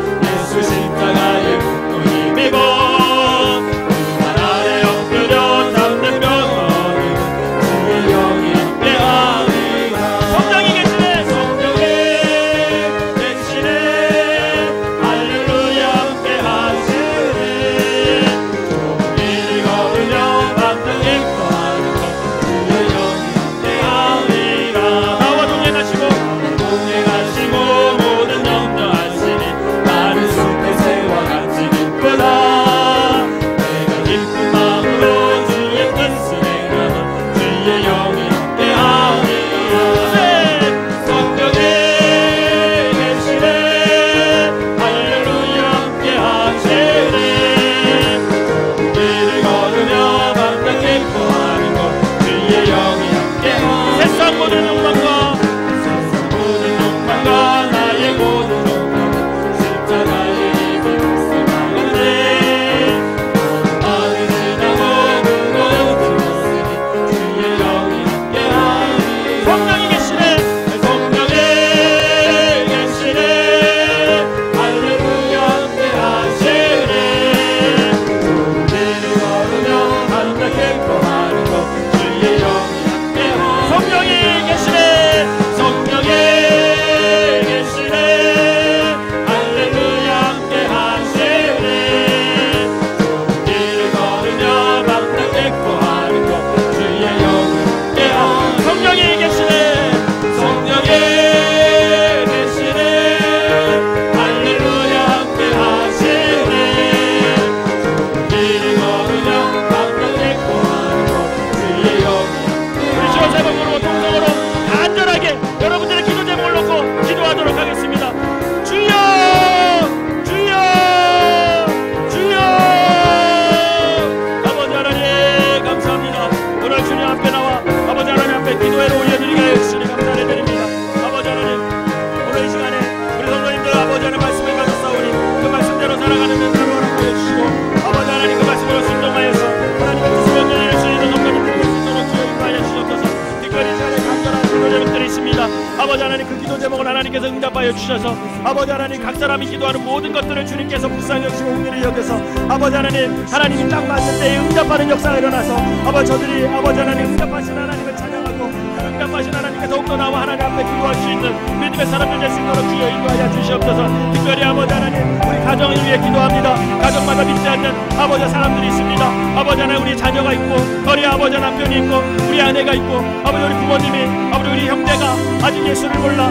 기도회로 올려드리게 하여 주시니 감사를 드립니다. 아버지 하나님, 오늘 이 시간에 우리 성도님들 아버지 하나님 말씀을 받았사오니 그 말씀대로 살아가는 은혜로 허락하여 주시고 아버지 하나님 그 말씀으로 순종하여서 하나님의 뜻을 온전히 수 있는 성도님들이 될 수 있도록 주여 인도하여 주시옵소서. 특별히 이 시간에 간절한 기도 제목들이 있습니다. 아버지 하나님 그 기도 제목을 하나님께서 응답하여 주셔서 아버지 하나님 각 사람이 기도하는 모든 것들을 주님께서 불쌍히 여기시고 은혜를 여겨서 아버지 하나님 하나님이 딱 맞는 때에 응답하는 역사가 일어나서 아버지 저들이 아버지 하나님 응답하신 하나님을 찬양하고 응답하신 하나님께 더욱더 나와 하나님 앞에 기도할 수 있는 믿음의 사람들 될 수 있도록 주여 인도하여 주시옵소서. 특별히 아버지 하나님 우리 가정을 위해 기도합니다. 가정마다 믿지 않는 아버지 사람들이 있습니다. 아버지 하나님 우리 자녀가 있고 우리 아버지 남편이 있고 우리 아내가 있고 아버지 우리 부모님이 아버지 우리 형제가 아직 예수를 몰라